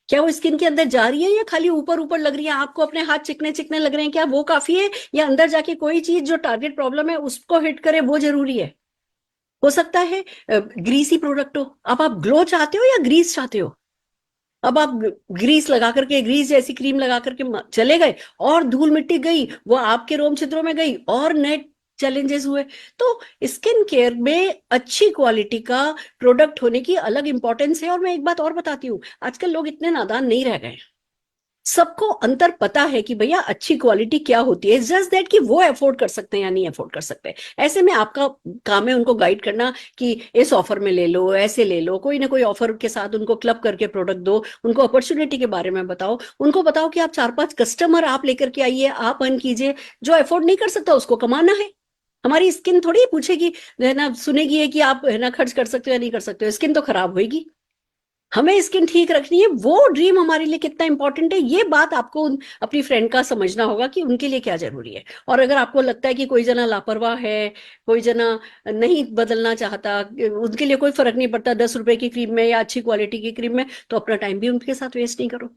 क्या वो स्किन के अंदर जा रही है, या खाली ऊपर ऊपर लग रही है, आपको अपने हाथ चिकने चिकने लग रहे हैं, क्या वो काफी है, या अंदर जाके कोई चीज जो टारगेट प्रॉब्लम है उसको हिट करे वो जरूरी है? हो सकता है ग्रीसी प्रोडक्ट हो। अब आप ग्लो चाहते हो या ग्रीस चाहते हो? अब आप ग्रीस लगा करके, ग्रीस जैसी क्रीम लगा करके चले गए, और धूल मिट्टी गई, वो आपके रोम छिद्रों में गई, और नए चैलेंजेस हुए। तो स्किन केयर में अच्छी क्वालिटी का प्रोडक्ट होने की अलग इंपॉर्टेंस है। और मैं एक बात और बताती हूँ, आजकल लोग इतने नादान नहीं रह गए, सबको अंतर पता है कि भैया अच्छी क्वालिटी क्या होती है। जस्ट दैट कि वो अफोर्ड कर सकते हैं या नहीं अफोर्ड कर सकते। ऐसे में आपका काम है उनको गाइड करना कि इस ऑफर में ले लो, ऐसे ले लो, कोई ना कोई ऑफर के साथ उनको क्लब करके प्रोडक्ट दो, उनको अपॉर्चुनिटी के बारे में बताओ, उनको बताओ कि आप 4-5 कस्टमर आप लेकर के आइए, आप अर्न कीजिए। जो अफोर्ड नहीं कर सकता उसको कमाना है। हमारी स्किन थोड़ी पूछेगी, है ना, सुनेगी है कि आप है ना खर्च कर सकते हो या नहीं कर सकते हो। स्किन तो खराब होगी। हमें स्किन ठीक रखनी है, वो ड्रीम हमारे लिए कितना इंपॉर्टेंट है, ये बात आपको अपनी फ्रेंड का समझना होगा कि उनके लिए क्या जरूरी है। और अगर आपको लगता है कि कोई जना लापरवाह है, कोई जना नहीं बदलना चाहता, उनके लिए कोई फर्क नहीं पड़ता 10 रुपए की क्रीम में या अच्छी क्वालिटी की क्रीम में, तो अपना टाइम भी उनके साथ वेस्ट नहीं करो।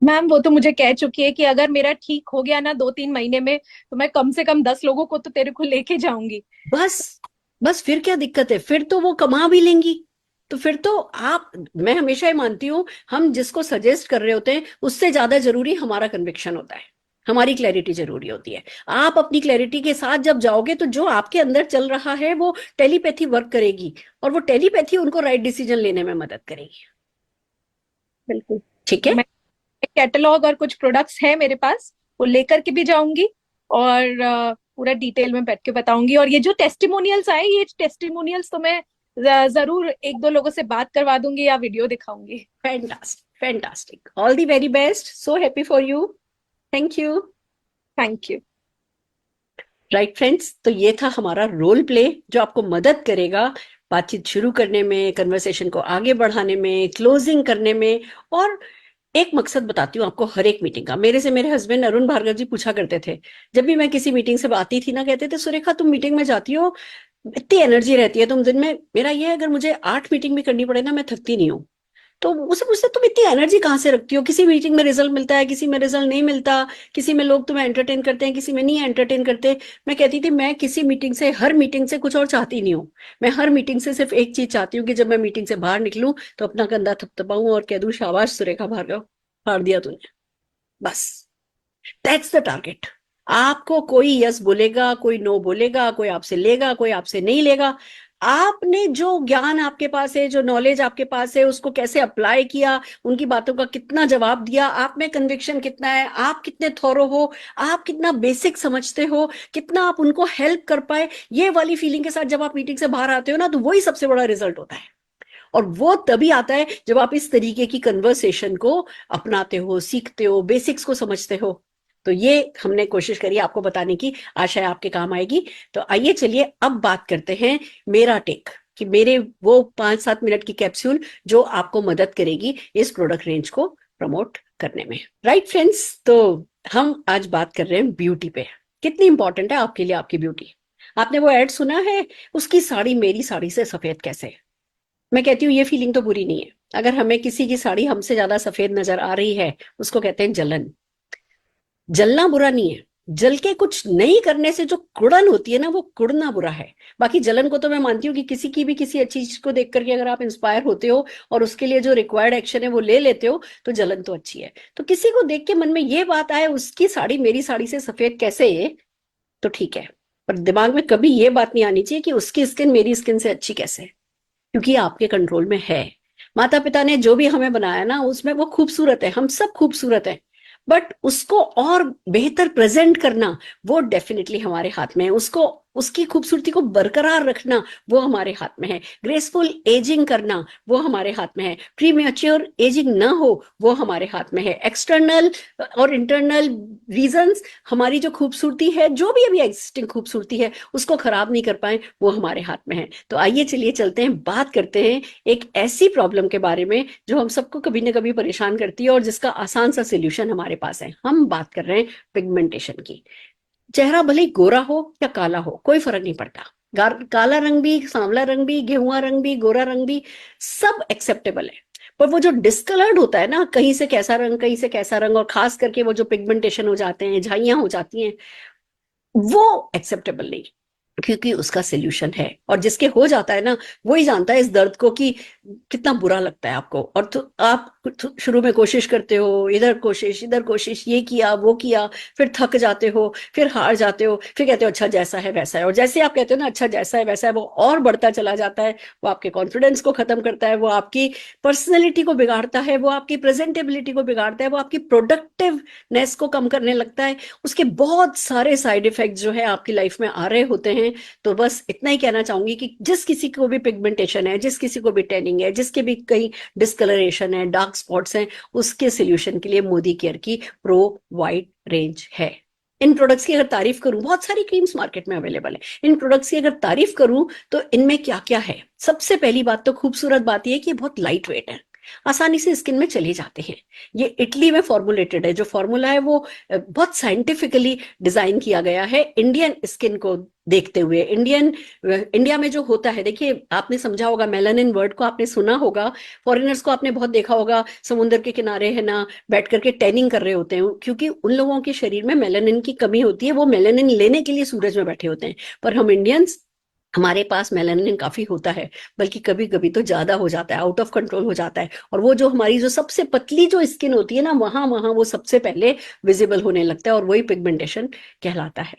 मैम वो तो मुझे कह चुकी है कि अगर मेरा ठीक हो गया ना 2-3 महीने में, तो मैं कम से कम 10 लोगों को तो तेरे को लेके जाऊंगी। बस बस फिर क्या दिक्कत है, फिर तो वो कमा भी लेंगी। तो फिर तो आप, मैं हमेशा ही मानती हूँ, हम जिसको सजेस्ट कर रहे होते हैं उससे ज्यादा जरूरी हमारा कन्विक्शन होता है, हमारी क्लैरिटी जरूरी होती है। आप अपनी क्लैरिटी के साथ जब जाओगे तो जो आपके अंदर चल रहा है वो टेलीपैथी वर्क करेगी, और वो टेलीपैथी उनको राइट डिसीजन लेने में मदद करेगी। बिल्कुल। ठीक है। मैं कैटलॉग और कुछ प्रोडक्ट्स है मेरे पास, वो लेकर के भी जाऊंगी और पूरा डिटेल में बैठ के बताऊंगी। और ये जो टेस्टिमोनियल्स आए, ये टेस्टिमोनियल्स तो मैं जरूर 1-2 लोगों से बात करवा दूंगी या वीडियो दिखाऊंगी। Fantastic, fantastic, all the very best, so happy for you. Thank you. Thank you. Right friends, तो ये था हमारा रोल प्ले जो आपको मदद करेगा बातचीत शुरू करने में, कन्वर्सेशन को आगे बढ़ाने में, क्लोजिंग करने में। और एक मकसद बताती हूँ आपको हर एक मीटिंग का। मेरे से मेरे हस्बैंड अरुण भार्गव जी पूछा करते थे, जब भी मैं किसी मीटिंग से आती थी ना, कहते थे सुरेखा तुम मीटिंग में जाती हो, इतनी एनर्जी रहती है तुम दिन में। मेरा ये है, अगर मुझे 8 मीटिंग भी करनी पड़े ना, मैं थकती नहीं हूँ। तो मुझसे पूछते तुम इतनी एनर्जी कहाँ से रखती हो, किसी मीटिंग में रिजल्ट मिलता है, किसी में रिजल्ट नहीं मिलता, किसी में लोग तुम्हें एंटरटेन करते हैं, किसी में नहीं एंटरटेन करते। मैं कहती थी मैं किसी मीटिंग से, हर मीटिंग से कुछ और चाहती नहीं हूँ। मैं हर मीटिंग से सिर्फ एक चीज चाहती हूँ कि जब मैं मीटिंग से बाहर निकलूं तो अपना कंधा थपथपाऊं और कह दूं शाबाश सुरेखा भार्गव, फाड़ दिया तूने। बस दैट्स द टारगेट। आपको कोई यस बोलेगा, कोई नो बोलेगा, कोई आपसे लेगा, कोई आपसे नहीं लेगा। आपने जो ज्ञान आपके पास है, जो नॉलेज आपके पास है, उसको कैसे अप्लाई किया, उनकी बातों का कितना जवाब दिया, आप में कन्विक्शन कितना है, आप कितने थॉरो हो, आप कितना बेसिक समझते हो, कितना आप उनको हेल्प कर पाए, ये वाली फीलिंग के साथ जब आप मीटिंग से बाहर आते हो ना, तो वही सबसे बड़ा रिजल्ट होता है। और वो तभी आता है जब आप इस तरीके की कन्वर्सेशन को अपनाते हो, सीखते हो, बेसिक्स को समझते हो। तो ये हमने कोशिश करी आपको बताने की, आशा है आपके काम आएगी। तो आइए चलिए अब बात करते हैं मेरा टेक, कि मेरे वो 5-7 मिनट की कैप्सूल जो आपको मदद करेगी इस प्रोडक्ट रेंज को प्रमोट करने में। राइट फ्रेंड्स, तो हम आज बात कर रहे हैं ब्यूटी पे। कितनी इंपॉर्टेंट है आपके लिए आपकी ब्यूटी। आपने वो एड सुना है, उसकी साड़ी मेरी साड़ी से सफेद कैसे। मैं कहती हूँ ये फीलिंग तो बुरी नहीं है। अगर हमें किसी की साड़ी हमसे ज्यादा सफेद नजर आ रही है, उसको कहते हैं जलन। जलना बुरा नहीं है, जल के कुछ नहीं करने से जो कुड़न होती है ना, वो कुड़ना बुरा है। बाकी जलन को तो मैं मानती हूँ कि किसी की भी किसी अच्छी चीज को देख करके अगर आप इंस्पायर होते हो और उसके लिए जो रिक्वायर्ड एक्शन है वो ले लेते हो, तो जलन तो अच्छी है। तो किसी को देख के मन में ये बात आए उसकी साड़ी मेरी साड़ी से सफेद कैसे है, तो ठीक है, पर दिमाग में कभी ये बात नहीं आनी चाहिए कि उसकी स्किन मेरी स्किन से अच्छी कैसे है, क्योंकि आपके कंट्रोल में है। माता पिता ने जो भी हमें बनाया ना, उसमें वो खूबसूरत है, हम सब खूबसूरत है, बट उसको और बेहतर प्रेजेंट करना वो डेफिनेटली हमारे हाथ में है। उसको, उसकी खूबसूरती को बरकरार रखना वो हमारे हाथ में है। ग्रेसफुल एजिंग करना वो हमारे हाथ में है। प्रीमेच्योर एजिंग ना हो वो हमारे हाथ में है। एक्सटर्नल और इंटरनल रीजंस हमारी जो खूबसूरती है, जो भी अभी एग्जिस्टिंग खूबसूरती है, उसको खराब नहीं कर पाए, वो हमारे हाथ में है। तो आइए चलिए चलते हैं, बात करते हैं एक ऐसी प्रॉब्लम के बारे में जो हम सबको कभी ना कभी परेशान करती है और जिसका आसान सा सोल्यूशन हमारे पास है। हम बात कर रहे हैं पिगमेंटेशन की। चेहरा भले ही गोरा हो या काला हो, कोई फर्क नहीं पड़ता। काला रंग भी, सांवला रंग भी, गेहुआ रंग भी, गोरा रंग भी, सब एक्सेप्टेबल है। पर वो जो डिस्कलर्ड होता है ना, कहीं से कैसा रंग, कहीं से कैसा रंग, और खास करके वो जो पिगमेंटेशन हो जाते हैं, झाइयां हो जाती हैं, वो एक्सेप्टेबल नहीं, क्योंकि उसका सोल्यूशन है। और जिसके हो जाता है ना, वही जानता है इस दर्द को कि कितना बुरा लगता है आपको। और तो आप शुरू में कोशिश करते हो, इधर कोशिश इधर कोशिश, ये किया वो किया, फिर थक जाते हो, फिर हार जाते हो, फिर कहते हो अच्छा जैसा है वैसा है। और जैसे आप कहते हो ना अच्छा जैसा है वैसा है, वो और बढ़ता चला जाता है। वो आपके कॉन्फिडेंस को खत्म करता है, वो आपकी पर्सनैलिटी को बिगाड़ता है, वो आपकी प्रेजेंटेबिलिटी को बिगाड़ता है, वो आपकी प्रोडक्टिवनेस को कम करने लगता है। उसके बहुत सारे साइड इफेक्ट जो है आपकी लाइफ में आ रहे होते हैं। तो बस इतना ही कहना चाहूंगी कि जिस किसी को भी पिगमेंटेशन है, जिस किसी को भी टैनिंग है, जिसके भी कहीं डिस्कलरेशन है, डार्क स्पॉट्स हैं, उसके सोल्यूशन के लिए मोदी केयर की प्रो वाइट रेंज है। इन प्रोडक्ट्स की अगर तारीफ करूं, बहुत सारी क्रीम्स मार्केट में अवेलेबल है, इन प्रोडक्ट्स की अगर तारीफ करूं तो इनमें क्या क्या है। सबसे पहली बात तो खूबसूरत बात यह है कि ये बहुत लाइट वेट है। आसानी से स्किन में चले जाते हैं। ये इटली में फॉर्मुलेटेड है, जो फॉर्मूला है वो बहुत साइंटिफिकली डिजाइन किया गया है इंडियन स्किन को देखते हुए। इंडिया में जो होता है, देखिए आपने समझा होगा, मेलानिन वर्ड को आपने सुना होगा, फॉरेनर्स को आपने बहुत देखा होगा समुद्र के किनारे है ना बैठ करके टैनिंग कर रहे होते हैं, क्योंकि उन लोगों के शरीर में मेलानिन की कमी होती है, वो मेलानिन लेने के लिए सूरज में बैठे होते हैं। पर हम इंडियंस, हमारे पास मेलानिन काफी होता है, बल्कि कभी कभी तो ज्यादा हो जाता है, आउट ऑफ कंट्रोल हो जाता है। और वो जो हमारी जो सबसे पतली जो स्किन होती है ना, वहां वहां वो सबसे पहले विजिबल होने लगता है, और वही पिगमेंटेशन कहलाता है।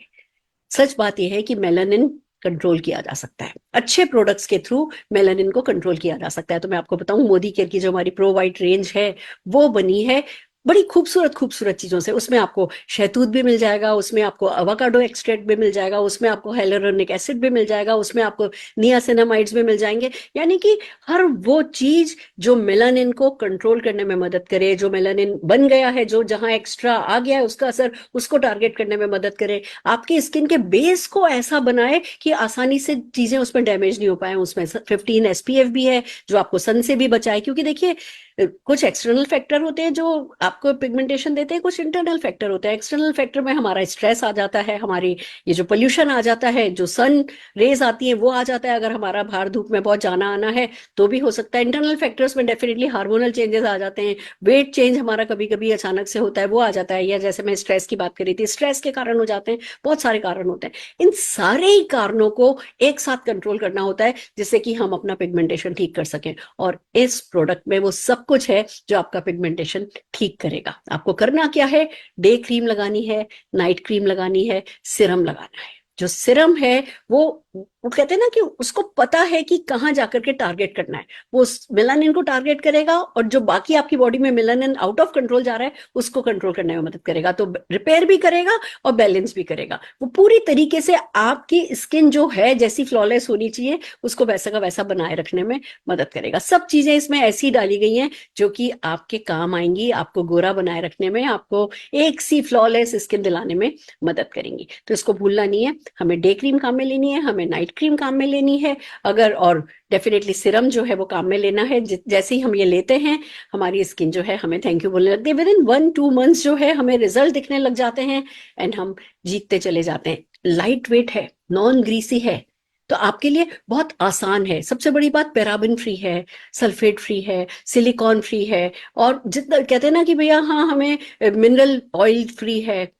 सच बात यह है कि मेलानिन कंट्रोल किया जा सकता है, अच्छे प्रोडक्ट्स के थ्रू मेलानिन को कंट्रोल किया जा सकता है। तो मैं आपको बताऊं, मोदी केयर की जो हमारी प्रो वाइट रेंज है वो बनी है बड़ी खूबसूरत खूबसूरत चीजों से। उसमें आपको शहतूत भी मिल जाएगा, उसमें आपको एवोकाडो एक्सट्रैक्ट भी मिल जाएगा, उसमें आपको हाइलुरोनिक एसिड भी मिल जाएगा, उसमें आपको नियासिनामाइड्स भी मिल जाएंगे। यानी कि हर वो चीज जो मेलानिन को कंट्रोल करने में मदद करे, जो मेलानिन बन गया है, जो जहां एक्स्ट्रा आ गया है उसका असर, उसको टारगेट करने में मदद करे, आपकी स्किन के बेस को ऐसा बनाए कि आसानी से चीजें उसमें डैमेज नहीं हो पाए। उसमें 15 SPF भी है जो आपको सन से भी बचाए, क्योंकि देखिए कुछ एक्सटर्नल फैक्टर होते हैं जो आपको पिगमेंटेशन देते हैं, कुछ इंटरनल फैक्टर होते हैं। एक्सटर्नल फैक्टर में हमारा स्ट्रेस आ जाता है, हमारी ये जो पोल्यूशन आ जाता है, जो सन रेज आती है वो आ जाता है, अगर हमारा बाहर धूप में बहुत जाना आना है तो भी हो सकता है। इंटरनल फैक्टर्स में डेफिनेटली हार्मोनल चेंजेस आ जाते हैं, वेट चेंज हमारा कभी कभी अचानक से होता है वो आ जाता है, या जैसे मैं स्ट्रेस की बात करी थी, स्ट्रेस के कारण हो जाते हैं, बहुत सारे कारण होते हैं। इन सारे ही कारणों को एक साथ कंट्रोल करना होता है जिससे कि हम अपना पिगमेंटेशन ठीक कर सकें, और इस प्रोडक्ट में वो सब कुछ है जो आपका पिगमेंटेशन ठीक करेगा। आपको करना क्या है, डे क्रीम लगानी है, नाइट क्रीम लगानी है, सीरम लगाना है। जो सीरम है वो कहते हैं ना कि उसको पता है कि कहाँ जाकर के टारगेट करना है, वो मेलानिन को टारगेट करेगा, और जो बाकी आपकी बॉडी में मेलानिन आउट ऑफ कंट्रोल जा रहा है उसको कंट्रोल करने में मदद करेगा। तो रिपेयर भी करेगा और बैलेंस भी करेगा, वो पूरी तरीके से आपकी स्किन जो है जैसी फ्लॉलेस होनी चाहिए उसको वैसा का वैसा बनाए रखने में मदद करेगा। सब चीजें इसमें ऐसी डाली गई हैं जो कि आपके काम आएंगी, आपको गोरा बनाए रखने में, आपको एक सी फ्लॉलेस स्किन दिलाने में मदद करेंगी। तो इसको भूलना नहीं है, हमें डे क्रीम काम में लेनी है, हमें नाइट क्रीम काम में लेनी है, अगर और डेफिनेटली सीरम जो है वो काम में लेना है। जैसे ही हम ये लेते हैं हमारी स्किन जो है हमें थैंक यू बोलने लगती है, विद इन 1-2 मंथ्स जो है हमें रिजल्ट दिखने लग जाते हैं, एंड हम जीतते चले जाते हैं। लाइट वेट है, नॉन ग्रीसी है, तो आपके लिए बहुत आसान है। सबसे बड़ी बात, पैराबिन फ्री है, सल्फेट फ्री है, सिलिकॉन फ्री है, और जितना कहते हैं ना कि भैया हाँ हमें मिनरल ऑयल फ्री है,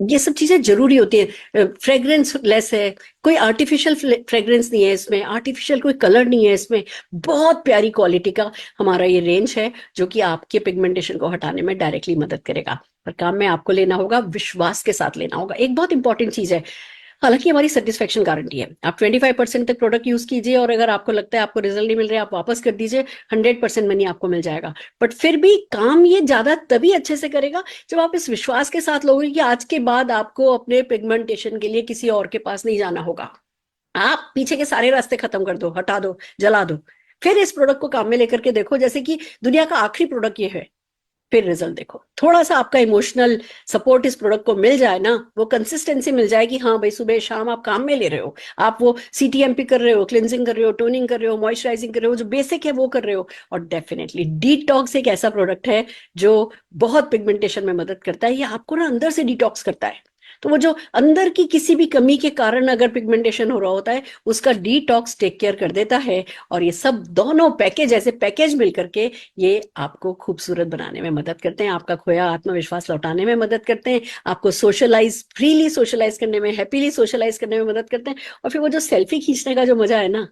ये सब चीजें जरूरी होती है। फ्रेग्रेंस लेस है, कोई आर्टिफिशियल फ्रेग्रेंस नहीं है इसमें, आर्टिफिशियल कोई कलर नहीं है इसमें, बहुत प्यारी क्वालिटी का हमारा ये रेंज है जो कि आपके पिगमेंटेशन को हटाने में डायरेक्टली मदद करेगा। पर काम में आपको लेना होगा, विश्वास के साथ लेना होगा। एक बहुत इंपॉर्टेंट चीज है, हालांकि हमारी सेटिस्फेक्शन गारंटी है, आप 25% तक प्रोडक्ट यूज कीजिए, और अगर आपको लगता है आपको रिजल्ट नहीं मिल रहा है आप वापस कर दीजिए, 100% मनी आपको मिल जाएगा। बट फिर भी काम ये ज्यादा तभी अच्छे से करेगा जब आप इस विश्वास के साथ लोगे कि आज के बाद आपको अपने पिगमेंटेशन के लिए किसी और के पास नहीं जाना होगा। आप पीछे के सारे रास्ते खत्म कर दो, हटा दो, जला दो, फिर इस प्रोडक्ट को काम में लेकर के देखो जैसे कि दुनिया का आखिरी प्रोडक्ट ये है, फिर रिजल्ट देखो। थोड़ा सा आपका इमोशनल सपोर्ट इस प्रोडक्ट को मिल जाए ना, वो कंसिस्टेंसी मिल जाए कि हाँ भाई सुबह शाम आप काम में ले रहे हो, आप वो CTMP कर रहे हो, क्लिनजिंग कर रहे हो, टोनिंग कर रहे हो, मॉइस्चराइजिंग कर रहे हो, जो बेसिक है वो कर रहे हो। और डेफिनेटली डिटॉक्स एक ऐसा प्रोडक्ट है जो बहुत पिगमेंटेशन में मदद करता है, ये आपको ना अंदर से डिटॉक्स करता है। तो वो जो अंदर की किसी भी कमी के कारण अगर पिगमेंटेशन हो रहा होता है उसका डिटॉक्स टेक केयर कर देता है, और ये सब दोनों पैकेज, ऐसे पैकेज मिलकर के ये आपको खूबसूरत बनाने में मदद करते हैं, आपका खोया आत्मविश्वास लौटाने में मदद करते हैं, आपको सोशलाइज, फ्रीली सोशलाइज करने में, हैप्पीली सोशलाइज करने में मदद करते हैं। और फिर वो जो सेल्फी खींचने का जो मजा है ना,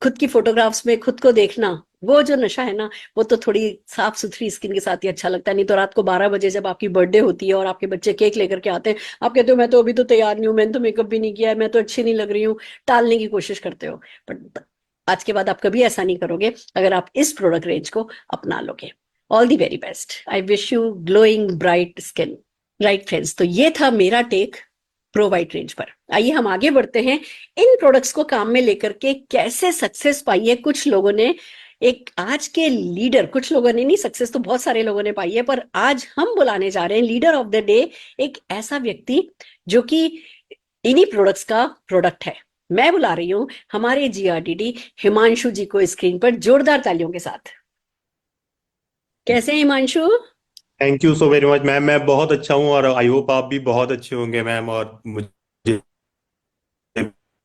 खुद की फोटोग्राफ्स में खुद को देखना, वो जो नशा है ना, वो तो थोड़ी साफ सुथरी स्किन के साथ ही अच्छा लगता है। नहीं तो रात को 12 बजे जब आपकी बर्थडे होती है और आपके बच्चे केक लेकर के आते हैं, आप कहते हो मैं तो अभी तो तैयार नहीं हूँ, मैंने तो मेकअप भी नहीं किया है, मैं तो अच्छी नहीं लग रही हूँ, टालने की कोशिश करते हो। बट आज के बाद आप कभी ऐसा नहीं करोगे अगर आप इस प्रोडक्ट रेंज को अपना लोगे। All the very best, I wish you glowing bright skin. Right friends, तो ये था मेरा टेक प्रो वाइट रेंज पर। आइए हम आगे बढ़ते हैं, इन प्रोडक्ट्स को काम में लेकर के कैसे सक्सेस पाई है कुछ लोगों ने। एक आज के लीडर, कुछ लोगों ने नहीं, सक्सेस तो बहुत सारे लोगों ने पाई है, पर आज हम बुलाने जा रहे हैं लीडर ऑफ द डे, एक ऐसा व्यक्ति जो कि इन्हीं प्रोडक्ट्स का प्रोडक्ट है। मैं बुला रही हूं हमारे GRDD हिमांशु जी को स्क्रीन पर, जोरदार तालियों के साथ। कैसे हैं Himanshu? Thank you so very much ma'am. मैं बहुत अच्छा हूँ और आई होप आप भी बहुत अच्छे होंगे मैम। और मुझे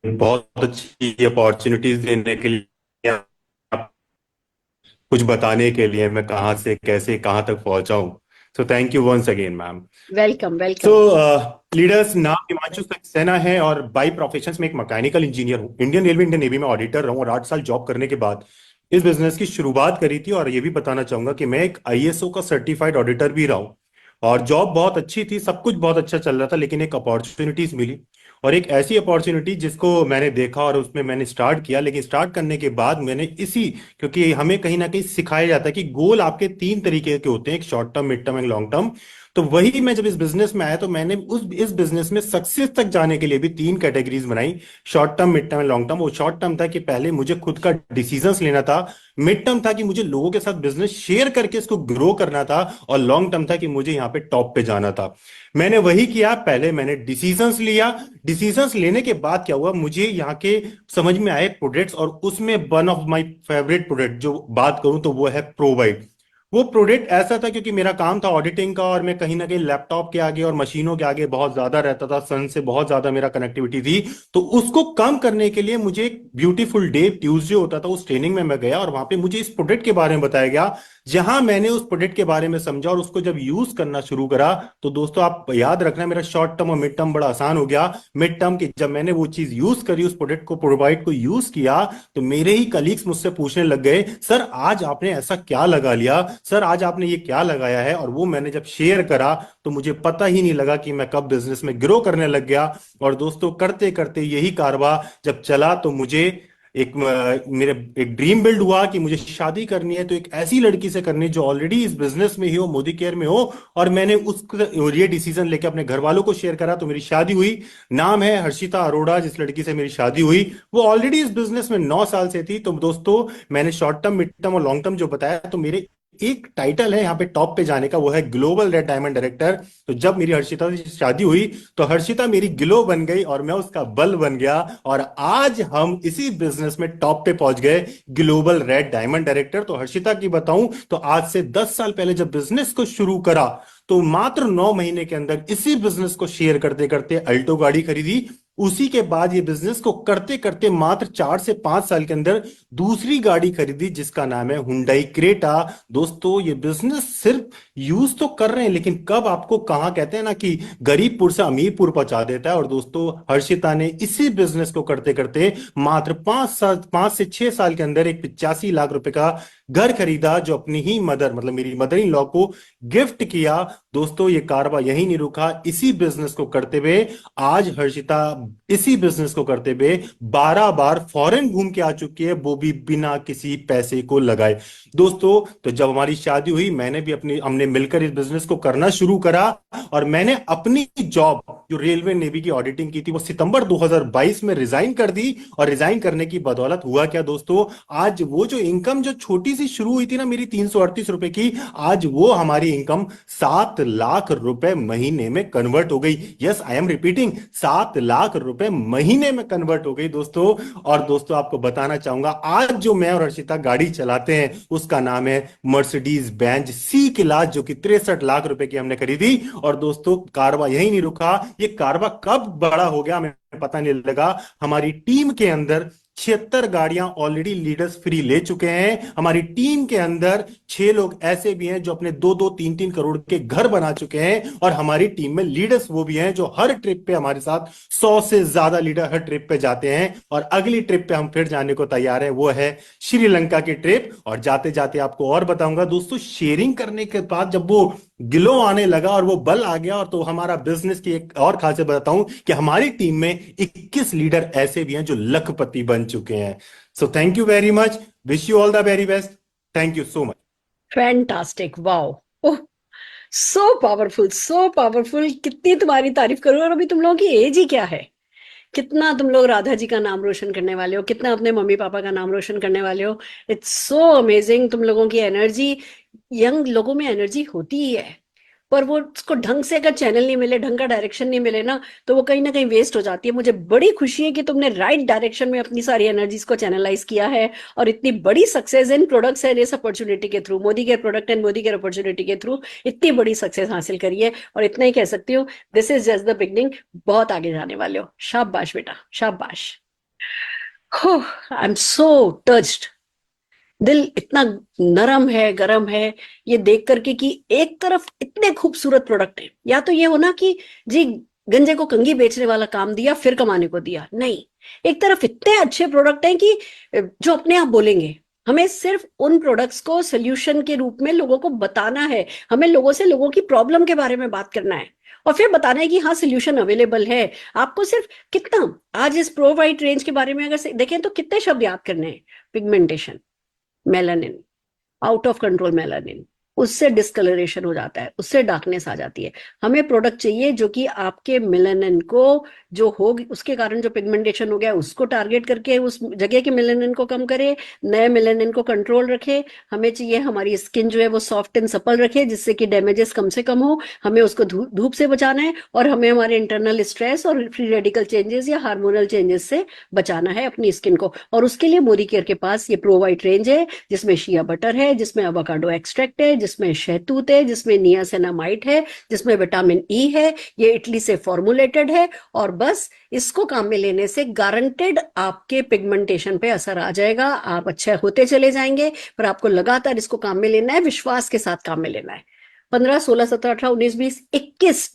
बहुत अच्छी अपॉर्चुनिटीज देने के लिए, आप कुछ बताने के लिए, मैं कहाँ से कैसे कहाँ तक पहुंचा हूँ। So thank you once again ma'am. Welcome so welcome. Leaders, नाम हिमांशु सक्सेना है और बाई प्रोफेशन में एक मैकेनिकल इंजीनियर हूँ। इंडियन रेलवे, इंडियन नेवी में ऑडिटर रहा हूँ और 8 साल जॉब करने के बाद इस बिजनेस की शुरुआत करी थी। और ये भी बताना चाहूंगा कि मैं एक आईएसओ का सर्टिफाइड ऑडिटर भी रहा हूँ। और जॉब बहुत अच्छी थी, सब कुछ बहुत अच्छा चल रहा था, लेकिन एक अपॉर्चुनिटीज मिली। और एक ऐसी अपॉर्चुनिटी जिसको मैंने देखा और उसमें मैंने स्टार्ट किया। लेकिन स्टार्ट करने के बाद मैंने क्योंकि हमें कहीं ना कहीं सिखाया जाता है कि गोल आपके 3 तरीके के होते हैं, एक short term, mid term and long term. तो वही मैं जब इस बिजनेस में आया तो मैंने इस बिजनेस में सक्सेस तक जाने के लिए भी 3 कैटेगरीज बनाई, short term, mid term and long term. वो शॉर्ट टर्म था कि पहले मुझे खुद का डिसीजंस लेना था, मिड टर्म था कि मुझे लोगों के साथ बिजनेस शेयर करके इसको ग्रो करना था, और लॉन्ग टर्म था कि मुझे यहाँ पे टॉप पे जाना था। मैंने वही किया, पहले मैंने डिसीजंस लिया। डिसीजंस लेने के बाद क्या हुआ, मुझे यहाँ के समझ में आए प्रोडक्ट्स, और उसमें one of my favourite product जो बात करूं तो वो है प्रोवाइड। वो प्रोडक्ट ऐसा था क्योंकि मेरा काम था ऑडिटिंग का, और मैं कहीं ना कहीं लैपटॉप के आगे और मशीनों के आगे बहुत ज्यादा रहता था, सन से बहुत ज्यादा मेरा कनेक्टिविटी थी। तो उसको कम करने के लिए मुझे एक ब्यूटीफुल डे ट्यूसडे होता था, उस ट्रेनिंग में मैं गया और वहां पे मुझे इस प्रोडक्ट के बारे में बताया गया। जहां मैंने उस प्रोडक्ट के बारे में समझा और उसको जब यूज करना शुरू करा, तो दोस्तों आप याद रखना, मेरा शॉर्ट टर्म और मिड टर्म बड़ा आसान हो गया। मिड टर्म की जब मैंने वो चीज यूज करी, उस प्रोडक्ट को, प्रोवाइड को यूज किया, तो मेरे ही कलीग्स मुझसे पूछने लग गए, सर आज आपने ऐसा क्या लगा लिया, सर आज आपने ये क्या लगाया है। और वो मैंने जब शेयर करा तो मुझे पता ही नहीं लगा कि मैं कब बिजनेस में ग्रो करने लग गया। और दोस्तों करते करते यही कारवा जब चला, तो मुझे मेरे एक ड्रीम बिल्ड हुआ कि मुझे शादी करनी है तो एक ऐसी लड़की से करनी है जो ऑलरेडी इस बिजनेस में ही हो, मोदी केयर में हो। और मैंने ये डिसीजन लेके अपने घर वालों को शेयर करा, तो मेरी शादी हुई। नाम है हर्षिता अरोड़ा, जिस लड़की से मेरी शादी हुई वो ऑलरेडी इस बिजनेस में 9 साल से थी। तो दोस्तों मैंने शॉर्ट टर्म, मिड टर्म और लॉन्ग टर्म जो बताया, तो मेरे एक टाइटल है यहाँ पे टॉप पे जाने का, वो है ग्लोबल रेड डायमंड डायरेक्टर। तो जब मेरी हर्षिता से शादी हुई तो हर्षिता मेरी ग्लो बन गई और मैं उसका बल बन गया, और आज हम इसी बिजनेस में टॉप पे पहुंच गए, ग्लोबल रेड डायमंड डायरेक्टर। तो हर्षिता की बताऊं तो आज से 10 साल पहले जब बिजनेस को शुरू करा, तो मात्र 9 महीने के अंदर इसी बिजनेस को शेयर करते करते अल्टो गाड़ी खरीदी। उसी के बाद ये बिजनेस को करते करते मात्र 4 से 5 साल के अंदर दूसरी गाड़ी खरीदी, जिसका नाम है हुंडई क्रेटा। दोस्तों ये बिजनेस सिर्फ यूज तो कर रहे हैं, लेकिन कब आपको कहां, कहते हैं ना कि गरीबपुर से अमीरपुर पहुंचा देता है। और दोस्तों हर्षिता ने इसी बिजनेस को करते करते मात्र 5 से 6 साल के अंदर एक 85 लाख रुपए का घर खरीदा, जो अपनी ही मदर, मतलब मेरी मदर इन लॉ को गिफ्ट किया। दोस्तों ये कारवा यही नहीं रुका, इसी बिजनेस को करते हुए आज हर्षिता इसी बिजनेस को करते हुए 12 बार फॉरेन घूम के आ चुकी है, वो भी बिना किसी पैसे को लगाए। दोस्तों तो जब हमारी शादी हुई, हमने मिलकर इस बिजनेस को करना शुरू करा, और मैंने अपनी जॉब जो रेलवे नेवी की ऑडिटिंग की थी वो सितंबर 2022 में रिजाइन कर दी। और रिजाइन करने की बदौलत हुआ क्या दोस्तों, आज वो जो इनकम जो छोटी सी शुरू हुई थी ना मेरी 338 रुपए की, आज वो हमारी इनकम 7 लाख रुपए महीने में कन्वर्ट हो गई। Yes, I am repeating, 7 lakh रुपए महीने में कन्वर्ट हो गई दोस्तों। और दोस्तों आपको बताना चाहूंगा, आज जो मैं और हर्षिता गाड़ी चलाते हैं उसका नाम है मर्सिडीज बेंज सी क्लास, जो कि 63 लाख रुपए की हमने खरीदी। और दोस्तों कारवा यही नहीं रुका, ये कारवा कब बड़ा हो गया हमें पता नहीं लगा। हमारी टीम के अंदर 76 गाड़ियां ऑलरेडी लीडर्स फ्री ले चुके हैं। हमारी टीम के अंदर 6 लोग ऐसे भी हैं जो अपने 2-2, 3-3 करोड़ के घर बना चुके हैं। और हमारी टीम में लीडर्स वो भी हैं जो हर ट्रिप पे हमारे साथ 100 से ज्यादा लीडर हर ट्रिप पे जाते हैं। और अगली ट्रिप पे हम फिर जाने को तैयार हैं, वो है श्रीलंका की ट्रिप। और जाते जाते आपको और बताऊंगा दोस्तों, शेयरिंग करने के बाद जब वो ग्लो आने लगा और वो बल आ गया, और तो हमारा बिजनेस की एक और खासियत बताऊं कि हमारी टीम में 21 लीडर ऐसे भी हैं जो लखपति बन चुके हैं। सो thank you very much, wish you all the very best, thank you so much. Fantastic, wow, oh, so powerful, so powerful. कितनी तुम्हारी तारीफ करूं। और अभी तुम लोगों की एज ही क्या है, कितना तुम लोग राधा जी का नाम रोशन करने वाले हो, कितना अपने मम्मी पापा का नाम रोशन करने वाले हो। It's so amazing. तुम लोगों की एनर्जी, यंग लोगों में एनर्जी होती ही है, पर वो उसको ढंग से अगर चैनल नहीं मिले, ढंग का डायरेक्शन नहीं मिले ना, तो वो कहीं ना कहीं वेस्ट हो जाती है। मुझे बड़ी खुशी है कि तुमने राइट डायरेक्शन में अपनी सारी एनर्जीज को चैनलाइज किया है और इतनी बड़ी सक्सेस इन प्रोडक्ट्स एंड इस अपॉर्चुनिटी के through, Modi care product and Modi care opportunity के थ्रू इतनी बड़ी सक्सेस हासिल करी है। और इतना ही कह सकती हूँ, this is just the beginning, बहुत आगे जाने वाले हो। शाबाश बेटा, शाबाश। आई एम सो टच्ड, दिल इतना नरम है, गरम है ये देख करके कि एक तरफ इतने खूबसूरत प्रोडक्ट है, या तो ये हो ना कि जी गंजे को कंघी बेचने वाला काम दिया फिर कमाने को दिया, नहीं, एक तरफ इतने अच्छे प्रोडक्ट हैं कि जो अपने आप बोलेंगे। हमें सिर्फ उन प्रोडक्ट्स को सोल्यूशन के रूप में लोगों को बताना है, हमें लोगों से लोगों की प्रॉब्लम के बारे में बात करना है और फिर बताना है कि हाँ सोल्यूशन अवेलेबल है। आपको सिर्फ कितना, आज इस प्रो वाइट रेंज के बारे में अगर देखें तो कितने शब्द याद करने हैं, pigmentation, melanin, out of control melanin, उससे डिस्कलरेशन हो जाता है, उससे डार्कनेस आ जाती है। हमें प्रोडक्ट चाहिए जो कि आपके मेलानिन को जो हो उसके कारण जो पिगमेंटेशन हो गया उसको टारगेट करके उस जगह के मेलानिन को कम करे, नए मेलानिन को कंट्रोल रखे। हमें चाहिए हमारी स्किन जो है वो सॉफ्ट एंड सपल रखे, जिससे कि डैमेजेस कम से कम हो। हमें उसको धूप से बचाना है और हमें हमारे इंटरनल स्ट्रेस और फ्री रेडिकल चेंजेस या हार्मोनल चेंजेस से बचाना है अपनी स्किन को। और उसके लिए मोदी केयर के पास ये प्रो वाइट रेंज है, जिसमें शिया बटर है, जिसमें एवोकाडो एक्सट्रैक्ट है, जिसमें शहतूत है, जिसमें नियासिनामाइड है, जिसमें विटामिन ई है। ये इटली से फॉर्मुलेटेड है और बस इसको काम में लेने से गारंटेड आपके पिगमेंटेशन पे असर आ जाएगा। आप अच्छे होते चले जाएंगे, पर आपको लगातार इसको काम में लेना है, विश्वास के साथ काम में लेना है। 15, 16, 17, 18, 19, 20,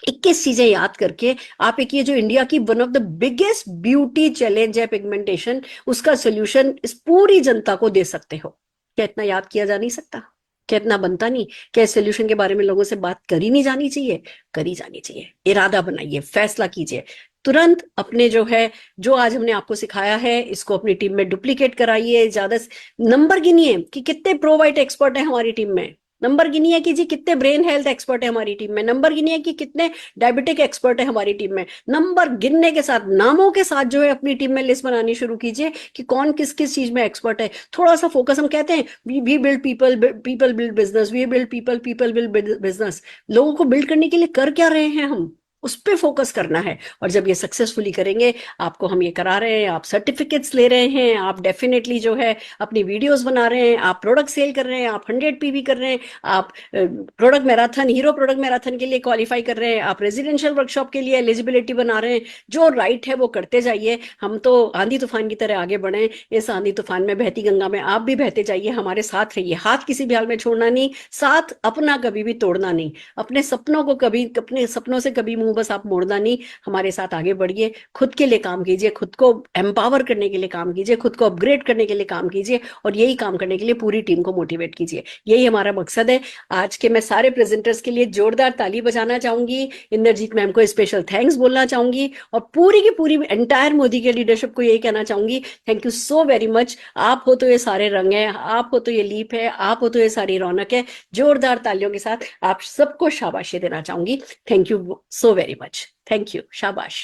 21 चीजें याद करके आप एक ये जो इंडिया की one of the biggest beauty challenge है पिगमेंटेशन, उसका सोल्यूशन इस पूरी जनता को दे सकते हो। क्या इतना याद किया जा नहीं सकता? क्या इतना बनता नहीं? क्या इस सोल्यूशन के बारे में लोगों से बात करी नहीं जानी चाहिए? करी जानी चाहिए। इरादा बनाइए, फैसला कीजिए, तुरंत अपने जो है, जो आज हमने आपको सिखाया है, इसको अपनी टीम में डुप्लीकेट कराइए। ज्यादा नंबर गिनिए कि कितने प्रो वाइट एक्सपर्ट है हमारी टीम में, नंबर गिनिए कि जी कितने ब्रेन हेल्थ एक्सपर्ट है हमारी टीम में, नंबर गिनिए कि कितने डायबिटिक एक्सपर्ट है हमारी टीम में। नंबर गिनने के साथ, नामों के साथ जो है अपनी टीम में लिस्ट बनानी शुरू कीजिए कि कौन किस किस चीज में एक्सपर्ट है। थोड़ा सा फोकस, हम कहते हैं we build people, people build business, we build people, people build business. लोगों को बिल्ड करने के लिए कर क्या रहे हैं हम, उस पर फोकस करना है। और जब ये सक्सेसफुली करेंगे, आपको हम ये करा रहे हैं, आप सर्टिफिकेट्स ले रहे हैं, आप डेफिनेटली जो है अपनी वीडियोस बना रहे हैं, आप प्रोडक्ट सेल कर रहे हैं, आप 100 PV कर रहे हैं, आप product marathon, hero product marathon के लिए क्वालिफाई कर रहे हैं, आप रेजिडेंशियल वर्कशॉप के लिए एलिजिबिलिटी बना रहे हैं। जो राइट है वो करते जाइए। हम तो आंधी तूफान की तरह आगे बढ़े, इस आंधी तूफान में, बहती गंगा में आप भी बहते जाइए, हमारे साथ रहिए। हाथ किसी भी हाल में छोड़ना नहीं, साथ अपना कभी भी तोड़ना नहीं, अपने सपनों को कभी, अपने सपनों से कभी मुंह बस आप मोड़ना नहीं। हमारे साथ आगे बढ़िए, खुद के लिए काम कीजिए, खुद को एम्पावर करने के लिए काम कीजिए, खुद को अपग्रेड करने के लिए काम कीजिए और यही काम करने के लिए पूरी टीम को मोटिवेट कीजिए। यही हमारा मकसद है। आज के मैं सारे प्रेजेंटर्स के लिए जोरदार ताली बजाना चाहूंगी, इंद्रजीत मैम को स्पेशल थैंक्स बोलना चाहूंगी और पूरी की पूरी एंटायर मोदी के लीडरशिप को यही कहना चाहूंगी, thank you so very much. आप हो तो ये सारे रंग है, आप हो तो ये लीप है, आप हो तो ये सारी रौनक है। जोरदार तालियों के साथ आप सबको शाबाशी देना चाहूंगी। Thank you so very much. Thank you, शाबाश।